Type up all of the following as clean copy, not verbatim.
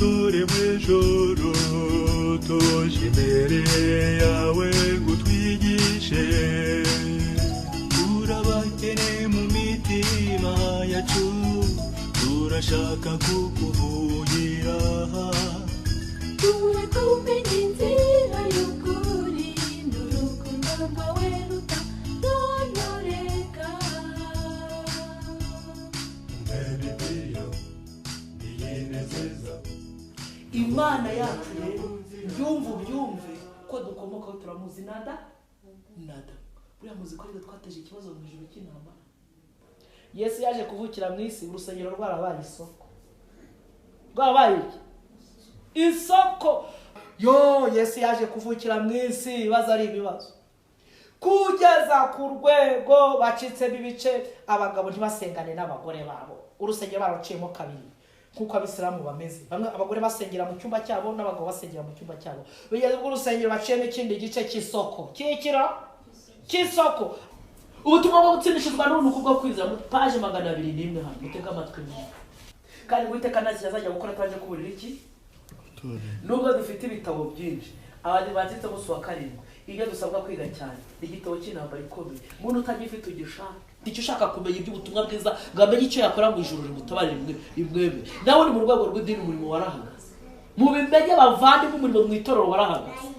turemwe joro tuje imbere yawe ngo twigishe turabakene mu mitima yacu turashaka kukuvugira tuwe kumenya inzira y'ukuri n'urukundo rwawe rutaronoreka Bibiliya niyinezeza Imana yacu rero byumve ko dukomokaho turamuzi nada buriya muzi ko rero twateje ikibazo mu ijuru cy'intambara. Yesu yaje kuvukira mu isi urusengero rwarabaye isoko rwabaye isoko Yesu yaje kuvukira mu isi ibibazo ari ibibazo kugeza ku rwego bacitsemo ibice abagabo ntibasengane n'abagore babo urusengero baraciyemo kabiri kuko abisilamu bameze bamwe abagore basengera mu cyumba cyabo n'abagabo basengera mu cyumba cyabo bigeze ku rusengero baciyemo ikindi gice cy'isoko cy'isoko ubutumwa bwo gutsindishizwa n'ubuntu kubwo kwizera mu page 201 hano mutega amatwi kandi Uwiteka nazajya gukora twaje kuburira iki nubwo dufite ibitabo byinshi abandi batitse musu wa karindwi iyo dusabwa kwiga cyane igitabo cy'intambara ikomeye umuntu utagifite ugishaka icyo ushaka kumenya iby'ubutumwa bwiza ngamenye icyo yakora mu ijuru rimutabarire imweme nawe ni mu rwego rw'idini umurimo warahagaze mu bimenye bavandi mu murimo mu itorero warahagaze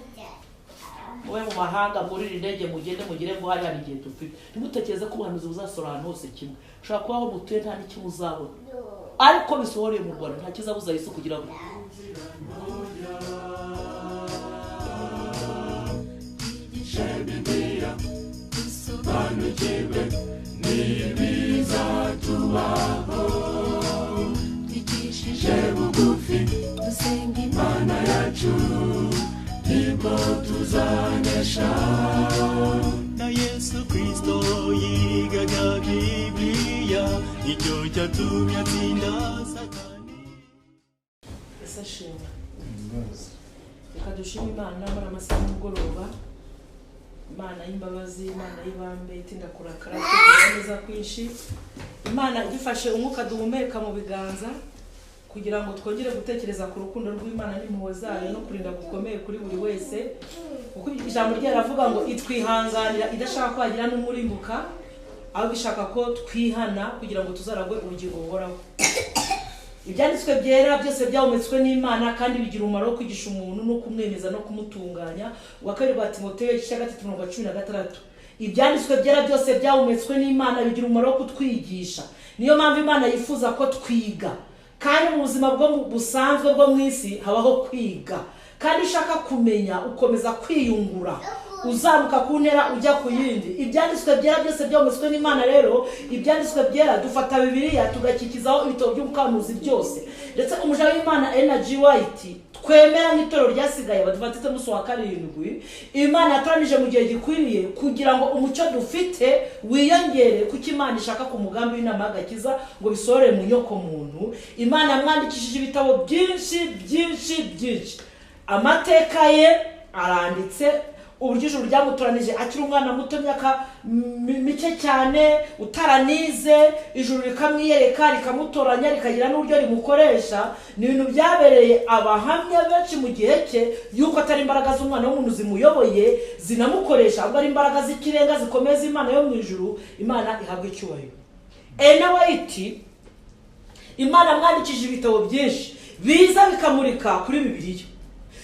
muwe mu mahanga muri indege mugende mugire ngo hari igihe dufite ntimutekereze ko ubuhanuzi buzasora ahantu hose kimwe ushaka kubaho mutuye nta n'ikimwe uzabona ariko bisohoreye mu Rwanda nta kizabuza Yesu kugira ngo Bibiliya sobanukirwe n'ibizatubaho twigishije bugufi dusenga Imana yacu nibwo tuzanesha na Yesu Kristo yigaga Bibiliya icyo cyatumye atsinda Satani. Esashimwe reka dushime Imana muri amasaha y'umugoroba Imana y'imbabazi Imana y'ibambe itinda kurakara neza kwinshi Imana igifashe umwuka duhumeka mu biganza kugira ngo twongere gutekereza ku rukundo rw'Imana n'impuhwe zayo no kurinda gukomeye kuri buri wese kuko ijambo rye ravuga ngo itwihanganira idashaka kwagira n'umurimbuka aho bishaka ko twihana kugira ngo tuzaragwe ubugingo buhoraho. Ibyanditswe byera byose byahumetswe n'Imana kandi bigira umumaro wo kwigisha umuntu no kumwemeza no kumutunganya. Wakabiri wa Timoteyo 3:16. Ibyanditswe byera byose byahumetswe n'Imana bigira umumaro wo kutwigisha. Niyo mpamvu Imana yifuza ko twiga. Kandi mu buzima bwo busanzwe bwo mu isi habaho kwiga. Kandi ishaka kumenya ukomeza kwiyungura. Uzamuka ku ntera ujya ku yindi. Ibyanditswe byera byose byahumetswe n'Imana rero, ibyanditswe byera dufata Bibiliya tugakikizaho ibitabo by'ubukanuzi byose. Ndetse umuja w'Imana Energy White twemera nk'itoro ryasigaye badufatite muso wa karindwi, Imana yatoranije mu gihe gikwiriye kugira ngo umucyo dufite wiyongere kuko Imana ishaka ku mugambi w'inama y'agakiza ngo bisore mu nyoko muntu. Imana yamwandikishije ibitabo byinshi. Amateka ye aranditse uburyo ijuru ryamutoranije akiri umwana muto myaka mike cyane utaranize, ijuru rikamwiyereka rikamutoranya rikagira n'uburyo rimukoresha. Ni ibintu byabereye abahamya benshi mu gihe cye yuko atari imbaraga z'umwana w'umuntu zimuyoboye zinamukoresha, ahubwo ari imbaraga z'ikirenga zikomeza Imana yo mu ijuru. Imana ihabwa icyubahiro. White Imana mwandikije ibitabo byinshi biza bikamurika kuri Bibiliya.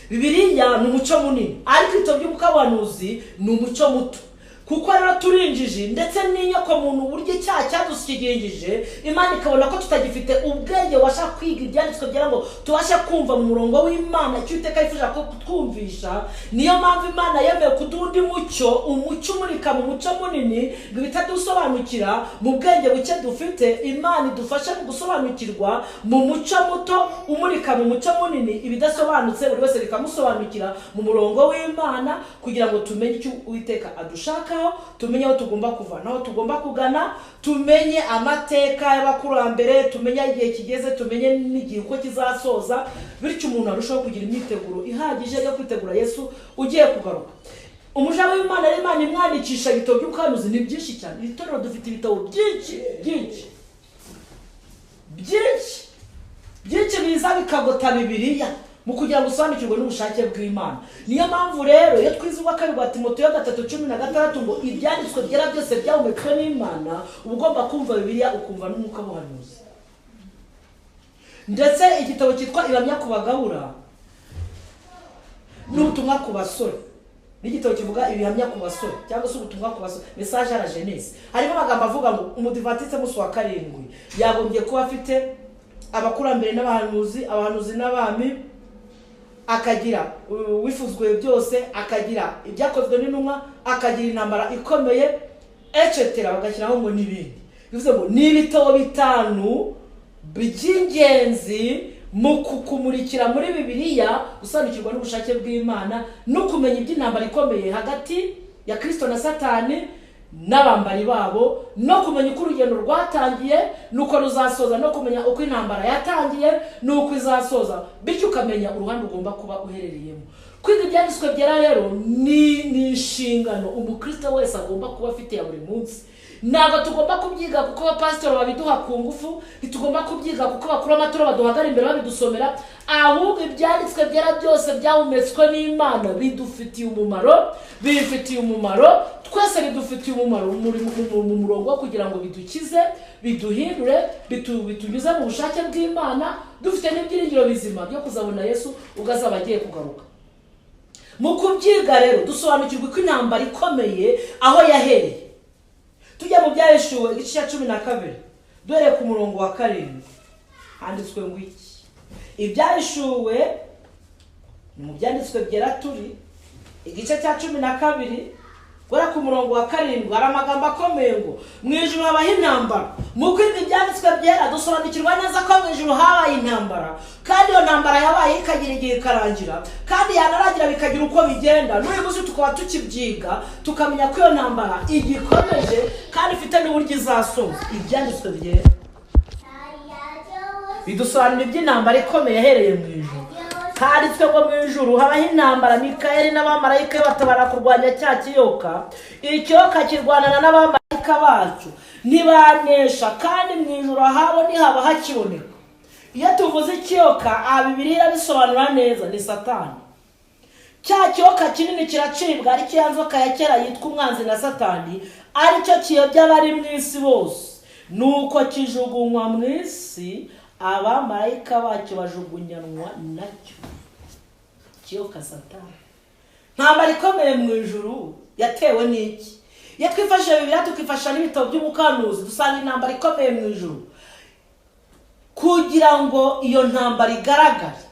Bibiliya ni umuco munini ariko ibitabo by'ubukabanuzi ni umuco muto. Kuko rero turinjije ndetse n'inyoko muntu buryo icyaha cyadushyigingije, Imana ikabona ko tutagifite ubwenge washaka kwiga ibyanditswe byera ngo tubashe kumva mu murongo w'Imana icyo Uwiteka yifuza ko twumvisha. Niyo mpamvu Imana yemeye kudundi umucyo umurika mu muco munini ngo bitadusobanukira mu bwenge buke dufite. Imana idufasha mu gusobanukirwa mu muco muto umurika mu muco munini, ibidasobanutse buri wese bikamusobanukira mu murongo w'Imana kugira ngo tumenye icyo Uwiteka adushaka, tumenye aho tugomba kuva naho tugomba kugana, tumenye amateka y'abakurambere, tumenye igihe kigeze, tumenye n'igihe uko kizasoza, bityo umuntu arushaho kugira imyiteguro ihagije yo kwitegura Yesu ugiye kugaruka. Umuja w'Imana rero Imana imwandikisha ibitabo by'ubukanuzi ni byinshi cyane. Itorero dufite ibitabo byinshi biza bikagota Bibiliya mu kugira ngo usobanukirwe n'ubushake bw'Imana. Niyo mpamvu rero iyo twize uwa kabiri wa Timoteyo 3:16 ngo ibyanditswe byera byose byahumetswe n'Imana, ugomba kumva Bibiliya ukumva n'umwuka w'ubuhanuzi. Ndetse igitabo cyitwa Iramya ku bagabura n'ubutumwa ku basore, n'igitabo kivuga ibihamya ku basore cyangwa se ubutumwa ku basore, message à la jeunesse, harimo amagambo avuga ngo umudivantiste musi wa karindwi yagombye kuba afite abakurambere n'abahanuzi, abahanuzi n'abami, akagira wifuzwe byose, akagira ibyakozwe n'intumwa, akagira intambara ikomeye etc. bagashyiraho ngo n'ibindi. Bivuze ngo n'ibitabo bitanu by'ingenzi mu kukumurikira muri Bibiliya, gusobanukirwa n'ubushake bw'Imana no kumenya iby'intambara ikomeye hagati ya Kristo na Satani n'abambari babo, no kumenya uko urugendo rwatangiye nuko ruzasoza, no kumenya uko intambara yatangiye nuko izasoza, bityo ukamenya uruhande ugomba kuba uherereyemo. Kwiga ibyanditswe byera rero ni inshingano umukristo wese agomba kuba afite ya buri munsi. Ntabwo tugomba kubyiga kuko abapasitoro babiduha ku ngufu, ntitugomba kubyiga kuko bakuru amaturo baduhagara imbere babidusomera, ahubwo ibyanditswe byera byose byahumetswe n'Imana bidufitiye umumaro, bifitiye umumaro, twese bidufitiye umumaro mu murongo wo kugira ngo bidukize, biduhindure, bitunyuze mu bushake bw'Imana, dufite n'ibyiringiro bizima byo kuzabona Yesu ugazaba agiye kugaruka. Mu kubyiga rero dusobanukirwa ko intambara ikomeye aho yahereye. Tujya mu Byahishuwe igice cya 12 dore ku murongo wa 7 handitswe ngo iki? Ibyahishuwe mu byanditswe byera turi igice cya 12 dore ku murongo wa 7 hari amagambo akomeye ngo mu ijuru habaho intambara. Mu kwiga ibyanditswe byera dusobanukirwa neza ko mu ijuru habaye intambara, kandi iyo ntambara yabaye ikagira igihe ikarangira, kandi yanarangira bikagira uko bigenda. N'uyu munsi tukaba tukibyiga tukamenya ko iyo ntambara igikomeje kandi ifite n'uburyo izasoza. Ibyanditswe byera bidusobanurira iby'intambara ikomeye yahereye mu ijuru. Handitswe ngo mu ijuru habaho intambara, Mikayeli n'abamarayika batabara kurwanya cya kiyoka, ikiyoka kirwanana n'abamarayika bacu ntibanesha, kandi mu ijuru habo ntihaba hakiboneka. Iyo tuvuze ikiyoka Bibiliya bisobanura neza ni Satani. Cya kiyoka kinini kiracibwa, ari cyo nzoka ya kera yitwa umwanzi na Satani, ari cyo kiyobya abari mu isi bose, nuko kijugunywa mu isi, abamarayika bacyo bajugunyanwa nacyo. Kiyoka Satani. Ntambara ikomeye mu ijuru yatewe n'iki? Iyo twifashe Bibiliya tukifasha n'ibitabo by'umukanuzi, dusanga intambara ikomeye mu ijuru. Kugira ngo iyo ntambara igaragare,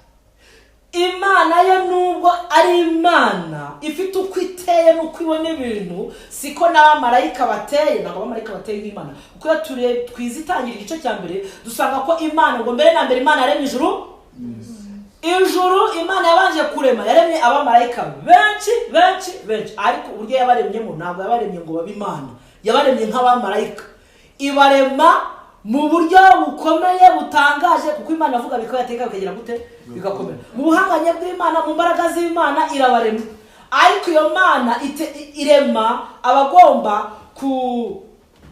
Imana yo nubwo ari Imana ifite uko iteye n'uko ibona ibintu, siko n'abamarayika bateye. Ntabwo abamarayika bateye nk'Imana, kuko iyo twizitangira igice cya mbere dusanga ko Imana ngo mbere na mbere Imana yaremye ijuru. Ijuru Imana yabanje kurema, yaremye abamarayika benshi, ariko uburyo yabaremyemo ntabwo yabaremye ngo babe Imana, yabaremye nk'abamarayika, ibarema mu buryo bukomeye butangaje, kuko Imana avuga bikayateka bikagira gute bigakomera. Mu buhanganye bw'Imana, mu mbaraga z'Imana irabarema, ariko iyo Mana irema abagomba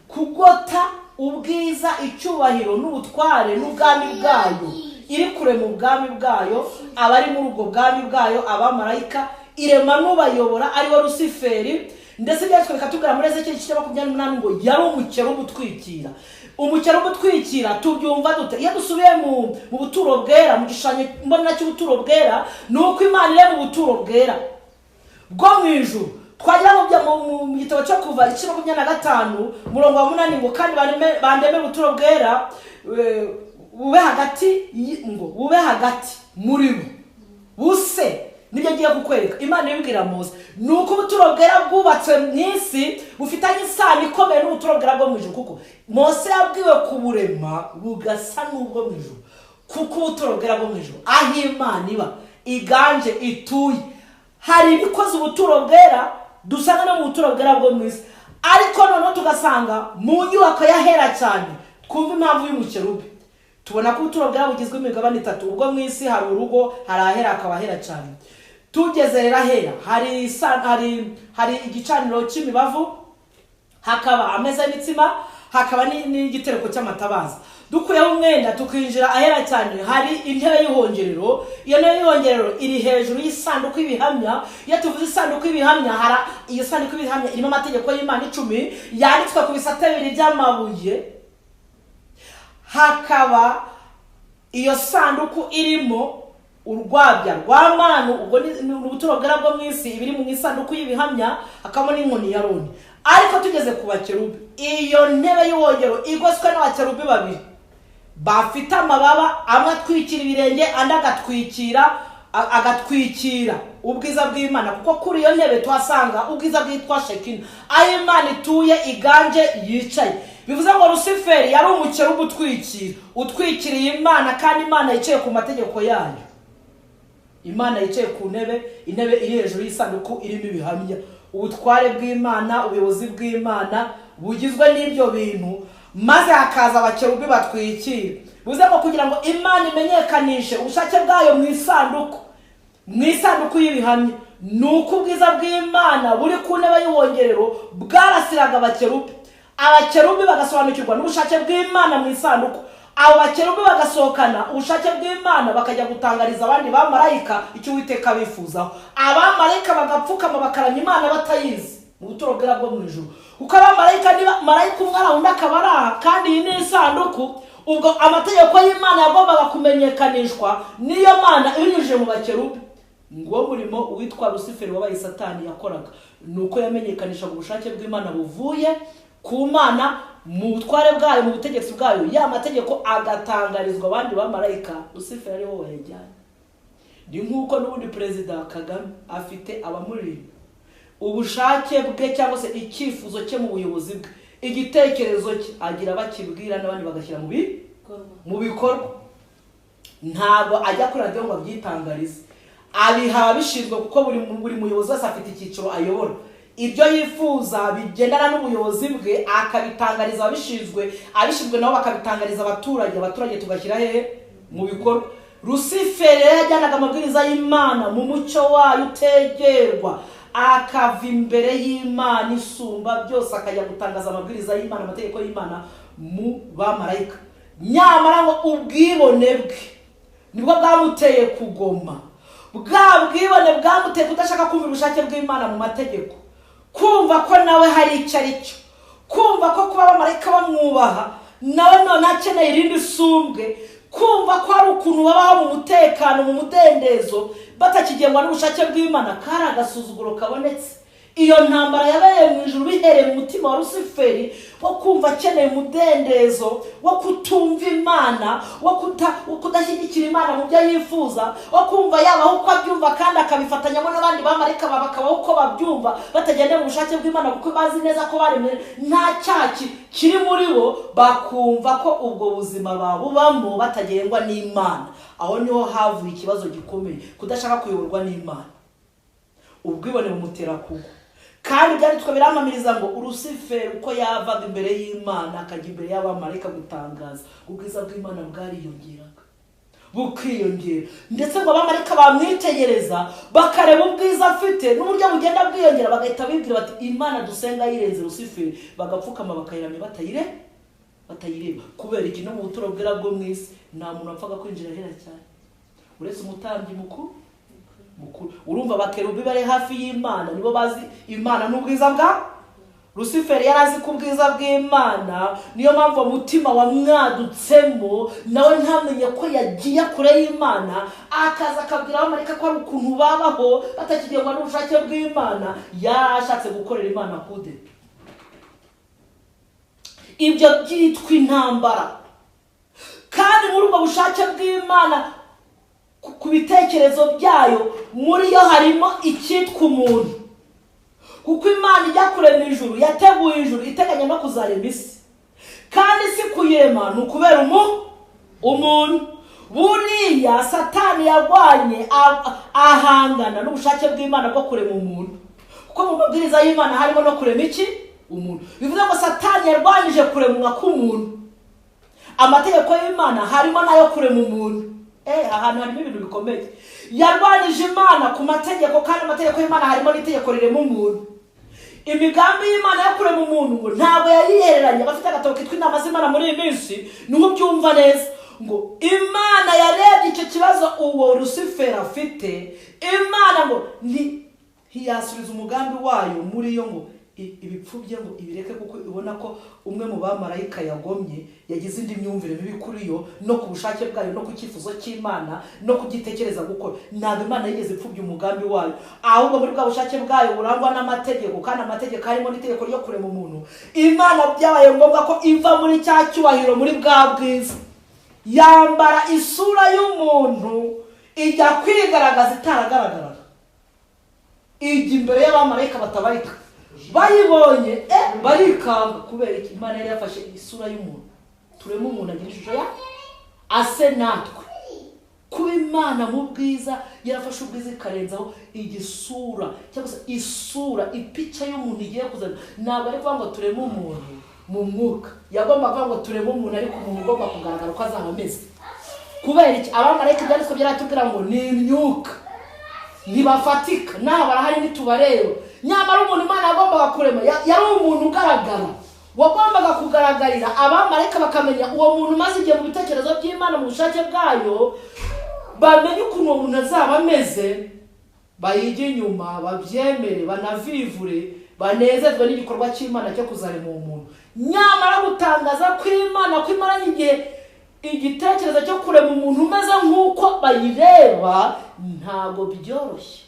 kugota ubwiza, icyubahiro n'ubutware n'ubwami bwayo. Iri kure mu bwami bwayo, abari muri ubwo bwami bwayo abamarayika, irema n'ubayobora ariwe Lusiferi. Ndetse byatwe katubwira muri Ezekiel 28 ngo yari umukerubu utwikira. Umukerubu utwikira tubyumva dute? Iyo dusubiye mu buturo bwera, mu gishanye mbona cy'ubuturo bwera, nuko Imana ire mu buturo bwera bwo mu ijuru. Twagira mu gitabo cyo kuva 25 murongo wa 8 ngo kandi bandeme ubuturo bwera bube hagati muri bo buse. Nibyo giye kukwereka Imana ibwira Mose, nuko ubuturo bwera bwubatse mu isi bufitanye isano ikomeye n'ubuturo bwera bwo mu ijuru, kuko Mose yabwiwe kuburema bugasa n'ubwo mu ijuru, kuko ubuturo bwera bwo mu ijuru aho Imana iba iganje ituye. Hari ibikoze ubuturo bwera dusanga no mu buturo bwera bwo mu isi, ariko noneho tugasanga mu nyubako yahera cyane. Twumva impamvu y'umukerubi, tubona ko ubuturo bwera bugizwe imigabane 3. Ubwo mu isi hari urugo, hari ahera akaba ahera cyane. Tugeze rero ahera hari igicaniro cy'imibavu, hakaba ameza y'imitsima, hakaba n'igitereko cy'amatabaza. Dukuyeho umwenda tukinjira ahera cyane, hari intebe y'ihongerero. Iyo ntebe y'ihongerero iri hejuru y'isanduku y'ibihamya. Iyo tuvuze isanduku y'ibihamya, iyo sanduku y'ibihamya irimo amategeko y'Imana 10 yanditswe ku bisate 2 by'amabuye. Hakaba iyo sanduku irimo urwabya rwa manu, ubwo ni ubuturo bwera bwo mwisi, ibiri mu isanduku y'ibihamya, hakaba n'inkoni ya Aroni. Ariko tugeze ku bakerubi, iyo ntebe y'ihongero igoswe n'abakerubi babiri bafite amababa, amwe atwikira ibirenge, andi agatwikira ubwiza bw'Imana, kuko kuri iyo ntebe tuhasanga ubwiza bwitwa Shekina, aho Imana ituye iganje yicaye. Bivuze ngo Lusiferi yari umukerubi utwikiriye Imana, kandi Imana yicaye ku mategeko yayo. Imana yicaye ku ntebe, intebe iri hejuru y'isanduku irimo ibihamya. Ubutware bw'Imana, ubuyobozi bw'Imana bugizwe n'ibyo bintu, maze hakaza abakerubi batwikira. Bivuze ngo kugira ngo Imana imenyekanishe ubushake bwayo mu isanduku y'ibihamya, nuko ubwiza bw'Imana buri ku ntebe y'ihongerero bwarasiraga abakerubi. Abakerubi bagasobanukirwa n'ubushake bw'Imana mu isanduku. Abo bakerubi bagasohokana ubushake bw'Imana, bakajya gutangariza abandi bamarayika icyo Uwiteka bifuzaho. Abamarayika bagapfukama bakaramya Imana batayizi mu buturo bwera bwo mu ijuru. Uko abamarayika niba marayika umwe arahunda akabaraha, kandi iyi ni isanduku, ubwo amategeko y'Imana yagombaga kumenyekanishwa n'iyo Mana ibinyujije mu bakerubi. Ngo murimo uwitwa Lusiferi wabaye Satani yakoraga, nuko yamenyekanishaga ubushake bw'Imana buvuye ku Mana mu butware bwayo, mu butegetsi bwayo. Ya mategeko agatangarizwa abandi bamarayika, Lusiferi ari wowe yajyanye. Ni nk'uko n'ubundi Perezida Kagame afite abamurinda. Ubushake bwe cyangwa se icyifuzo cye mu buyobozi bwe, igitekerezo cye agira bakibwira n'abandi bagashyira mu bikorwa. Ntabwo ajya kuri radio ngo abyitangarize, abiha abishinzwe, kuko buri muyobozi wese afite icyiciro ayobora. Ibyo yifuza bigendana n'ubuyobozi bwe akabitangariza abishinzwe nabo bakabitangariza abaturage tugashyira hehe mu bikorwa. Lusiferi yajyanaga amabwiriza y'Imana mu mucyo wayo utegerwa, akava imbere y'Imana isumba byose, akajya gutangaza amabwiriza y'Imana, amategeko y'Imana mu bamarayika. Nyamara ngo ubwibone bwe nibwo bwamuteye kugoma, bwa bwibone bwamuteye kudashaka kumva ubushake bw'Imana mu mategeko, kumva ko nawe hari icyo ari cyo, kumva ko kuba abamarayika bamwubaha nawe none akeneye irindi sumbwe, kumva ko hari ukuntu babaho mu mutekano, mu mudendezo, batakigengwa n'ubushake bw'Imana. Kari agasuzuguro kabonetse. Iyo ntambara yabaye mu ijuru bihereye mu mutima wa Lusiferi, wo kumva akeneye umudendezo, wo kutumva Imana, wo kudashyigikira Imana mu byo yifuza, wo kumva yabaho uko abyumva kandi akabifatanyamo n'abandi bamarayika bakabaho uko babyumva, batagendeye mu bushake bw'Imana, kuko bazi neza ko baremwe nta cyaha kiri muri bo, bakumva ko ubwo buzima babubamo batagengwa n'Imana. Aho niho havuye ikibazo gikomeye, kudashaka kuyoborwa n'Imana. Ubwibone bumutera kugwa. Kandi byanditswe biramamiriza ngo Lusiferi uko yavaga imbere y'Imana akajya imbere y'abamarayika gutangaza, ubwiza bw'Imana bwariyongeraga, bukiyongera, ndetse ngo abamarayika bamwitegereza bakareba ubwiza afite n'uburyo bugenda bwiyongera, bagahita bibwira bati Imana dusenga yirenze Lusiferi, bagapfukama bakayiramya batayireba. Kubera iki no mu buturo bwera bwo mwisi nta muntu apfaga kwinjira hera cyane uretse umutambyi mukuru. Urumva abakerubi bari hafi y'Imana nibo bazi Imana n'ubwiza bwa Lusiferi. Yarazi ku bwiza bw'Imana, niyo mpamvu umutima wamwadutsemo, nawe ntamenye ko yagiye kure y'Imana, akaza akabwira abamarayika ko ari ukuntu babaho batakigengwa n'ubushake bw'Imana. Yashatse gukorera Imana kude. Ibyo byitwa intambara. Kandi muri ubwo bushake bw'Imana, ku bitekerezo byayo, muri yo harimo icyitwa umuntu. Kuko Imana ijya kurema ijuru, yateguye ijuru iteganya no kuzarema isi, kandi si kuyirema ni ukubera umuntu. Buriya Satani yarwanye ahangana n'ubushake bw'Imana bwo kurema umuntu, kuko mu mabwiriza y'Imana harimo no kurema iki? Umuntu. Bivuze ngo Satani yarwanyije kuremwa k'umuntu. Amategeko y'Imana harimo nayo kurema umuntu. Ahantu harimo ibintu bikomeye. Yarwanije Imana ku mategeko, kandi amategeko y'Imana harimo n'itegeko rirema umuntu. imigambi y'Imana yo kurema umuntu ngo ntabwo yayihereranye. Abafite agatabo kitwa inama z'Imana muri iyi minsi niho byumva neza ngo Imana yarebye icyo kibazo uwo Lucifer afite. Imana ngo ntiyasubiza umugambi wayo muri yo ngo ibipfubye ngo ibireke, kuko ibona ko umwe mu bamarayika yagomye yagize indi myumvire mibi kuri yo no ku bushake bwayo no ku cyifuzo cy'Imana no kugitekereza gukora. Ntabwo Imana yigeze ipfubya umugambi wayo, ahubwo muri bwa bushake bwayo burangwa n'amategeko, kandi amategeko harimo n'itegeko ryo kurema umuntu. Imana byabaye ngombwa ko iva muri cya cyubahiro, muri bwa bwiza, yambara isura y'umuntu, ijya kwigaragaza itaragaragaraga, ijya imbere y'abamarayika batabarika. Bayibonye barikanga. Kubera iki? Imana yari yafashe isura y'umuntu. Turema umuntu agira ishusho ya ase natwe. Kuba Imana mu bwiza yarafashe ubwiza ikarenzaho igisura, cyangwa se isura, ipica y'umuntu igiye kuzana. Ntabwo ari kuvuga ngo turema umuntu mu mwuka, yagomba kuvuga ngo turema umuntu ariko umuntu ugomba kugaragara uko azaba ameze. Kubera iki? Abamarayika byanditswe byaratubwira ngo ni imyuka, ntibafatika, naho barahari ntitubareba. Nyamara umuntu Imana yagombaga kurema yari umuntu ugaragara, wagombaga kugaragarira abamarayika bakamenya uwo muntu, maze igihe mu bitekerezo by'Imana, mu bushake bwayo, bamenye ukuntu uwo muntu azaba ameze, bayige inyuma, babyemere, banavivure, banezezwe n'igikorwa cy'Imana cyo kuzarema uwo muntu. Nyamara gutangaza kw'Imana kw'imaranye igihe igitekerezo cyo kurema umuntu umeze nk'uko bayireba ntabwo byoroshye.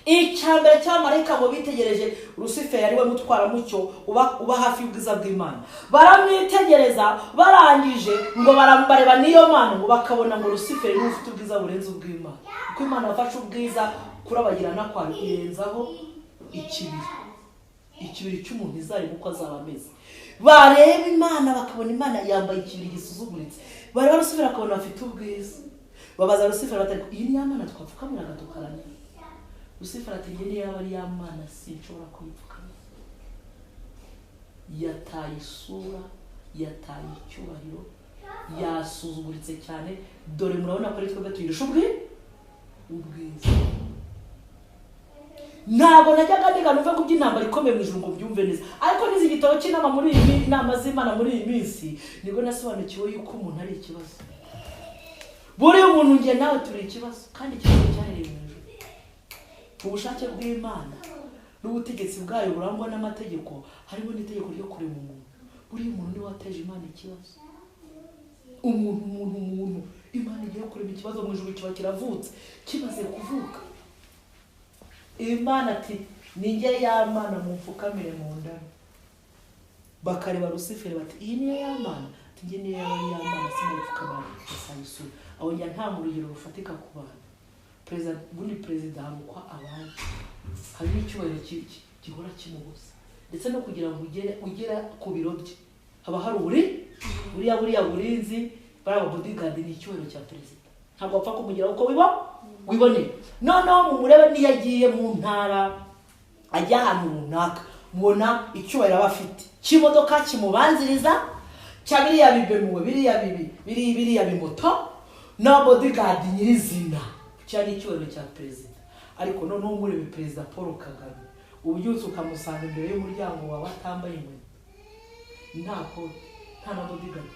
Icyambere cy'abamarayika ngo bitegereje Lucifer, yari we mutwaramucyo uba hafi y'ubwiza bw'Imana. Baramwitegereza, barangije ngo bareba n'iyo Mana, ngo bakabona ngo Lucifer ni ufite ubwiza burenze ubw'Imana. Kuko Imana yafashe ubwiza kurabagirana kwayo irenzaho ikibiri cy'umuntu izareba uko azaba ameze. Bareba Imana bakabona Imana yambaye ikibiri gisuzuguritse. Bareba Lucifer bakabona afite ubwiza. Babaza Lucifer batari, iyi ni ya Mana twapfukamiraga tukaramya? Lucifer ati, njye niyo yaba ari ya Mana sinshobora kuyipfukamira. Yataye isura, yataye icyubahiro, yasuzuguritse cyane. Dore murabona ko ari twebwe tuyirusha ubwiza. Ntabwo najyaga ndiga numve ko by'intambara ikomeye mu ijuru ngo byumve neza, ariko nizi igitabo cy'inama muri iyi nama z'Imana muri iyi minsi, nibwo nasobanukiwe yuko umuntu ari ikibazo. Buri umuntu ngiye nawe turi ikibazo, kandi ikibazo cyahereye mu ijuru. Ubushake bw'Imana n'ubutegetsi bwayo burangwa n'amategeko, harimo n'itegeko ryo kurema umuntu. Buri umuntu niwe wateje Imana ikibazo. Umuntu Imana igiye kurema ikibazo mu ijuru, kiba kiravutse, kimaze kuvuka. Imana ati, ninjye ya Mana mupfukamire mu ndani. Bakareba Lucifer bati, iyi niyo ya Mana? Ati, njye niyo yaba ari ya Mana sinayipfukamira isura. Aho njya ntanga urugero rufatika ku bantu. Perezida hari uko abaye, hari n'icyubahiro gihora kimubuza, ndetse no kugira ngo ugera ku biro bye haba hari buriya burinzi, bariya bodyguard. Ni icyubahiro cya perezida, ntabwo bapfa kumugeraho uko wiboneye. Noneho mumurebe niyo agiye mu ntara, ajya ahantu runaka, mubona icyubahiro aba afite cy'imodoka kimubanziriza, cya biriya bibemuwe, biriya bimoto, na bodyguard nyirizina, cyari icyubahiro cya perezida. Ariko noneho murebe Perezida Paul Kagame, ubyutse ukamusanga imbere y'umuryango wawe atambaye inkweto, nta kote, nta na bodyguard.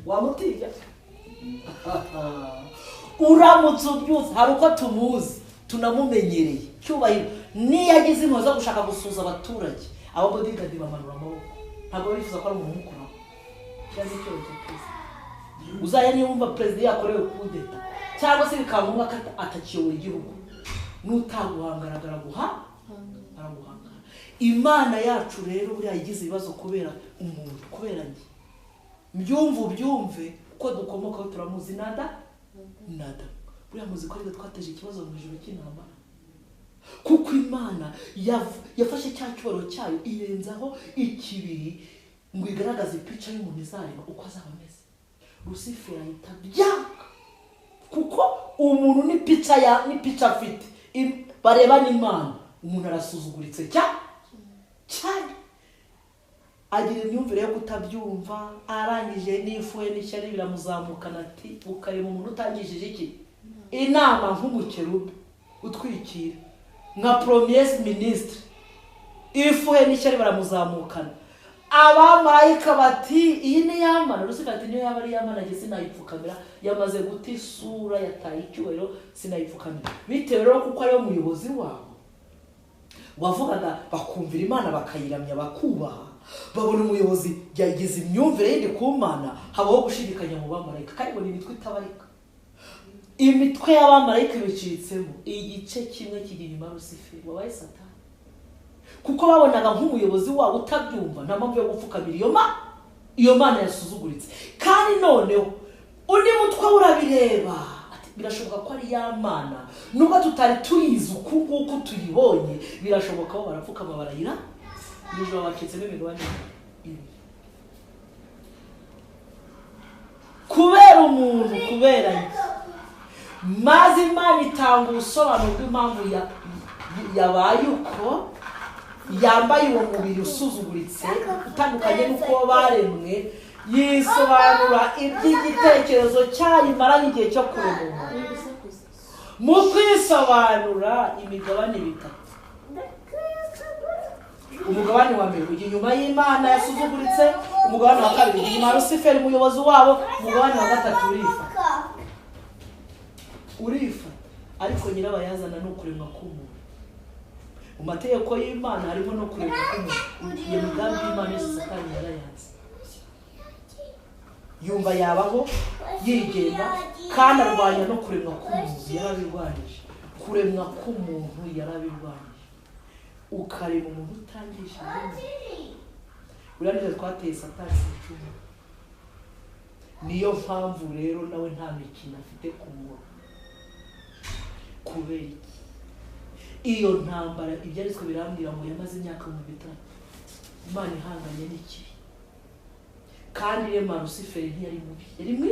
Wamutinya? Uramutse ubyutse, hari uko tumuzi, tunamumenyereye cyubahiro. Niyo yagize impuhwe zo gushaka gusuza abaturage, abo bodyguard bamanura amaboko, ntabwo bifuza ko ari umuntu umukuraho. Cyari icyubahiro cya perezida. Uzaya niyo wumva perezida yakorewe kudeta, cyangwa se bikaba ngombwa ko atakiyobora igihugu, n'utaguhangara araguhangara. Imana yacu rero buriya igize ibibazo kubera umuntu, kubera njye. Ubyumve ko dukomokaho, turamuzi nada. Buriya muzi ko ariko twateje ikibazo mu ijuru cy'intambara, kuko Imana yafashe cya cyubahiro cyayo irenzaho ikibiri ngo igaragaze ipica y'umuntu izareba uko azaba ameze. Lucifer ahita byanga, kuko umuntu ni pica afite, bareba n'Imana. Umuntu arasuzuguritse cyane, agira imyumvire yo kutabyumva, arangije n'ifuhe n'ishyari biramuzamukana. Ati, ukareba umuntu utangishije iki inama nk'umukerubi utwikira, nka premier ministre ifuhe n'ishyari baramuzamukana abamarayika bati iyi ni yamana Lucifer ati niyo yaba ari yamana nge sinayipfukamira yamaze guta isura yataye icyubahiro sinayipfukamira bitewe rero kuko ariyo muyobozi wabo wavugaga bakumvira Imana bakayiramya bakubaha babona umuyobozi yagize imyumvire yindi ku Mana habaho gushidikanya mu bamarayika kandi ngo ni imitwe itabarika imitwe y'abamarayika bicitsemo igice kimwe kiri inyuma Lucifer wabaye Satani kuko babonaga nk'umuyobozi wabo utabyumva nta mpamvu yo gupfukamira iyo Mana yasuzuguritse kandi noneho undi mutwe urabireba ati birashoboka ko ari ya Mana nubwo tutari tuyizi uku nguku tuyibonye birashoboka ko barapfukama barayira nijoro bacitsemo imigabane kubera umuntu kubera maze Imana itanga ubusobanuro bw'impamvu yabaye uko yambaye uwo mubiri usuzuguritse utandukanye n'uko baremwe yisobanura iby'igitekerezo cyayimara igihe cyo kurema mu kwisobanura imigabane bitatu umugabane wa mbere ujya inyuma y'Imana yasuzuguritse umugabane wa kabiri ujya inyuma Lucifer umuyobozi wabo umugabane wa gatatu urifa ariko nyirabayazana ni ukuremwa k'umuntu mu mategeko y'Imana harimo no kuremwa k'umuntu iyo migambi y'Imana yose Satani yarayanze yumva yabaho yigenga kandi arwanya no kuremwa k'umuntu yarabirwanije kuremwa k'umuntu yarabirwanije ukareba umuntu utangije urangije twateye Satani icumu niyo mpamvu rero nawe nta mikino afite ku muntu kubera iki iyo ntambara ibyaritswe birambwira ngo yamaze imyaka mu bitatu Imana ihanganye n'ikibi kandi rema Lucifer ntiyari mubi yari mwe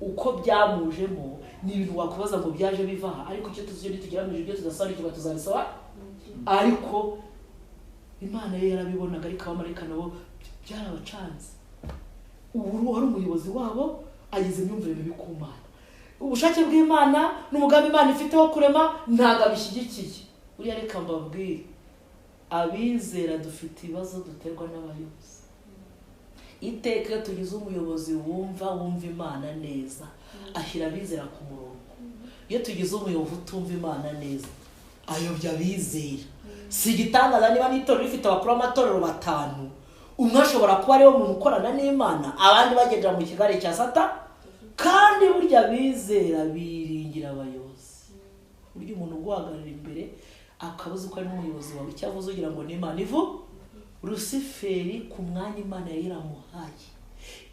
uko byamujemo ni ibintu wakubaza ngo byaje bivaha ariko icyo tuziyo nitugeramije ibyo tudasobanukirwa tuzabisaba ariko Imana ye yarabibonaga ariko abamarayika nabo byarabacanze ubu wari umuyobozi wabo agize imyumvire mibi ku Mana ubushake bw'Imana n'umugambi Imana ifite wo kurema ntago abishyigikiye uriya reka mbabwire abizera dufite ibibazo duterwa n'abayobozi iteka iyo tugize umuyobozi wumva Imana neza ashyira abizera ku murongo iyo tugize umuyobozi utumva Imana neza ayobya abizera si igitangaza niba n'itorero rifite abakuru b'amatorero 5 umwe ashobora kuba ariwe muntu ukorana n'Imana abandi bagendera mu kigare cya Satani kandi burya bizera biringira abayobozi burya umuntu guhagarara imbere akabuza ko ari n'umuyobozi wawe cyavuze ugira ngo n'Imana ivu Lucifer ku mwanya Imana yiramuhaye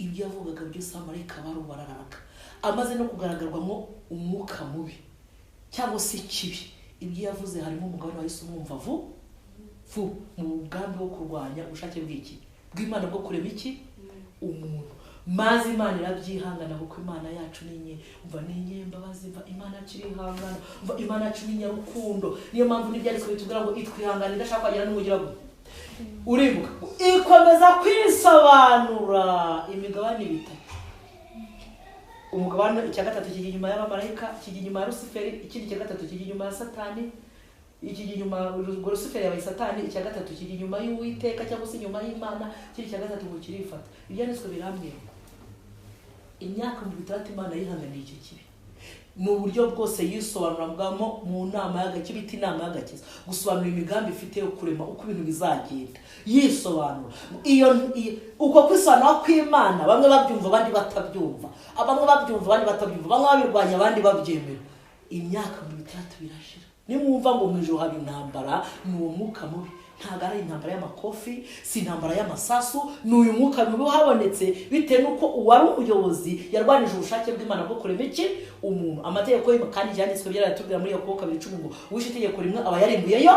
ibyo yavugaga byose amarayika barubararaga amaze no kugaragarwamo umwuka mubi cyangwa se kibi ibyo yavuze harimo umugabo wahise umwumva mu mugambi wo kurwanya ubushake bw'Imana bwo kurema iki umuntu maze Imana irabyihangana kuko Imana yacu ni inyembabazi Imana kirihangana Imana yacu ni nyarukundo niyo mpamvu n'ibyanditswe bitubwira ngo itwihangane idashaka kwagira n'umugira ngo uribuka ikomeza kwisobanura imigabane bitatu umugabane icya gatatu kiri inyuma y'abamarayika kiri inyuma ya Lucifer ikindi cya gatatu kiri inyuma ya Satani iki inyuma Lucifer yabaye Satani icya gatatu kiri inyuma y'Uwiteka cyangwa se inyuma y'Imana kiri cya gatatu ngo kirifata ibyanditswe birambwira imyaka mu bitatu Imana yihanganiye icyo kibi n'uburyo bwose yisobanuramo mu nama y'agakibiti inama y'agakiza gusobanura imigambi ifite yo kurema uko ibintu bizagenda yisobanura iyo uko kwisobanura kw'Imana bamwe babyumva abandi batabyumva abamwe babyumva abandi batabyumva bamwe babirwanya abandi babyemera imyaka mu bitatu birashira nimwumva ngo mu ijoro haba intambara ni uwo mwuka mubi ntabwo ari intambara y'amakofi si intambara y'amasasu ni uyu mwuka mubi habonetse bitewe n'uko uwari umuyobozi yarwanije ubushake bw'Imana bwo kurema iki umuntu amategeko y'Imana kandi yanditswe byaratubwira muri Yakobo 2:10 ngo wishe itegeko rimwe aba yarimbuyeyo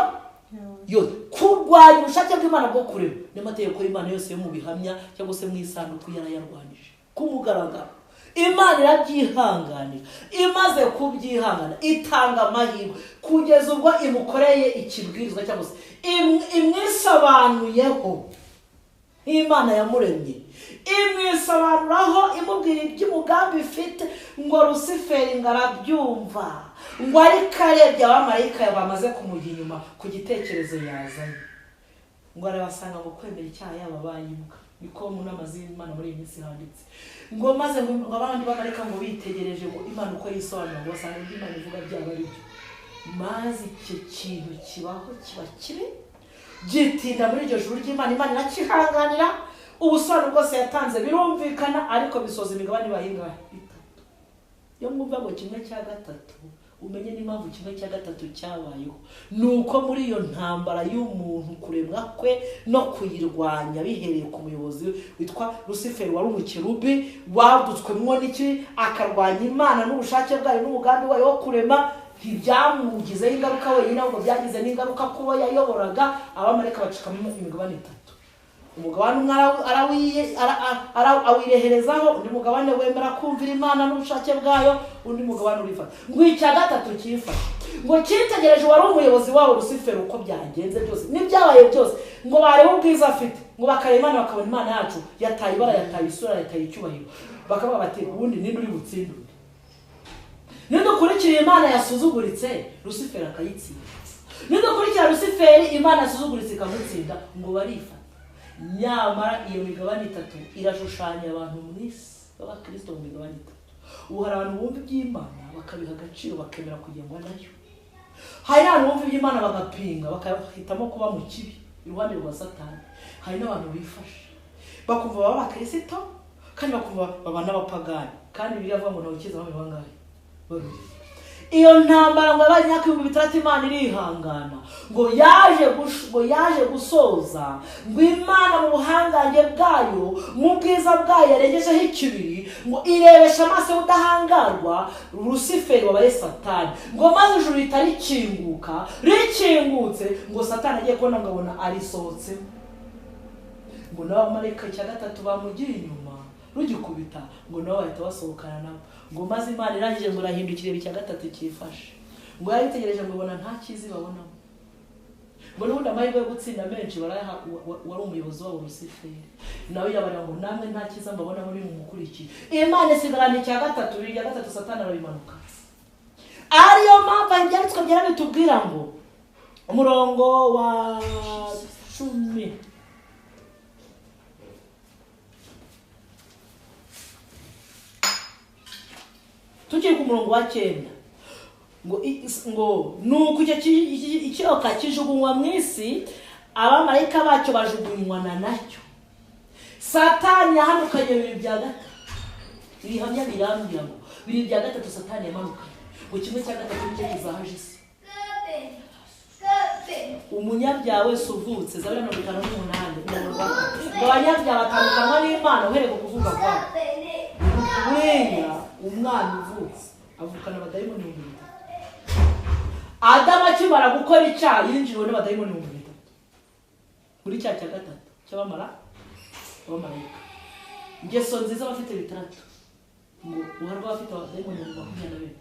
yose kurwanya ubushake bw'Imana bwo kurema n'amategeko y'Imana yose yo mu bihamya cyangwa se mu isanduku yarayarwanije kumugaragara Imana irabyihanganira imaze kubyihangana itanga amahirwe kugeza ubwo imukoreye ikibwirizwa cyangwa se imwisobanuyeho Imana yamuremye imwisobanuraho imubwira iby'umugambi ifite ngo Lucifer ngarabyumva ngo ariko arebye abamarayika bamaze kumujya inyuma ku gitekerezo yazanye, ngo arabasanga ngo kwemera icyaha yaba bayimbwa, niko mu nama z'Imana muri iyi minsi handitse. Ngo maze ngo abandi bamarayika ngo bitegereje ngo Imana uko yisobanura, ngo basanga ibyo Imana ivuga byaba ari byo. Maze icyo kintu kibaho kiba kibi, gitinda muri iryo juru ry'Imana, Imana irakihanganira. Ubusobanuro bwose yatanze birumvikana, ariko bisoza imigabane bahinga itatu. Yo mwumva ngo 1/3, umenye n'impamvu 1/3 cyabayeho. Nuko muri iyo ntambara y'umuntu kuremwa kwe no kuyirwanya bihereye ku muyobozi witwa Lucifer, wari umukerubi wadutswemwo n'iki, akarwanya Imana n'ubushake bwayo n'umugambi wayo wo kurema, ntibyamugizeho ingaruka wenyine, ahubwo byagize n'ingaruka kubo yayoboraga. Abamarayika bacikamo imigabane itatu. Umugabane umwe awireherezaho, undi mugabane wemera kumvira Imana n'ubushake bwayo, undi mugabane urifata. Ngo icya gatatu cyifashe, ngo cyitegereje wari umuyobozi wabo Lucifer uko byagenze byose n'ibyabaye byose, ngo barebe ubwiza afite, ngo bakareba Imana bakabona Imana yacu yataye ibara, yataye isura, yataye icyubahiro. Bakavuga bati ubundi ninde uri butsindure? Nidukurikira Imana yasuzuguritse, Lucifer akayitsinda. Nidukurikira Lucifer, Imana yasuzuguritse ikamutsinda, ngo barifata. Nyamara iyo migabane itatu irashushanya abantu mu isi b'Abakristo mu migabane itatu. Ubu hari abantu bumva iby'Imana bakabiha agaciro, bakemera kugengwa nayo. Hari n'abantu bumva iby'Imana bagapinga, bakahitamo kuba mu kibi iruhande rwa Satani. Hari n'abantu bifashe bakumva baba Abakristo kandi bakumva baba n'abapagani, kandi biravuga ngo ntawikiza bamwe bangahe babiri. Iyo ntambara ngo abanyaka 3 Imana irihangana, ngo yaje gusoza, ngo Imana mu buhangange bwayo mu bwiza bwayo yarengejeho ikibiri, ngo irebesha amaso y'udahangarwa Lucifer wabaye Satani. Ngo maze ijuru ritarikinguka, rikingutse, ngo Satani agiye kubona ngabona arisohotse. Ngo n'abamarayika 3 bamugiye inyuma rugikubita, ngo nabo bahita basohokana nabo. Ngo maze Imana irangije ngo rahindukire 3 cyifashe, ngo yaritegereje ngo ibona nta kizi babonamo. Ngo n'ubundi amahirwe yo gutsinda menshi barayaha wari umuyobozi wabo Lucifer, nawe yabara ngo namwe nta kiza mbabona muri mumukurikira. Imana isigarana 3, Satani arabimanuka. Ariyo mpamvu ibyanditswe byera bitubwira ngo umurongo wa 10, tukiri ku murongo wa 9, ngo nuko icyoka kijugunywa mu isi, abamarayika bacyo bajugunywa na nacyo. Satani yahanukanye 2/3. Ibihamya birambira ngo 2/3 Satani yamanukanye, ngo 1/3 cyo kizahaje isi. Umunyabyaha wese uvutse, Zaburi 58, ngo abanyabyaha batandukanwa n'Imana uhereye ku kuvuga kwabo. Burenya umwana uvutse avukana abadayimoni 3. Adamu akimara gukora icyaha yinjiriwe n'abadayimoni 3 muri cya 3 cy'abamarayika. Ingeso nziza bafite 3, ngo uharwa bafite abadayimoni 22.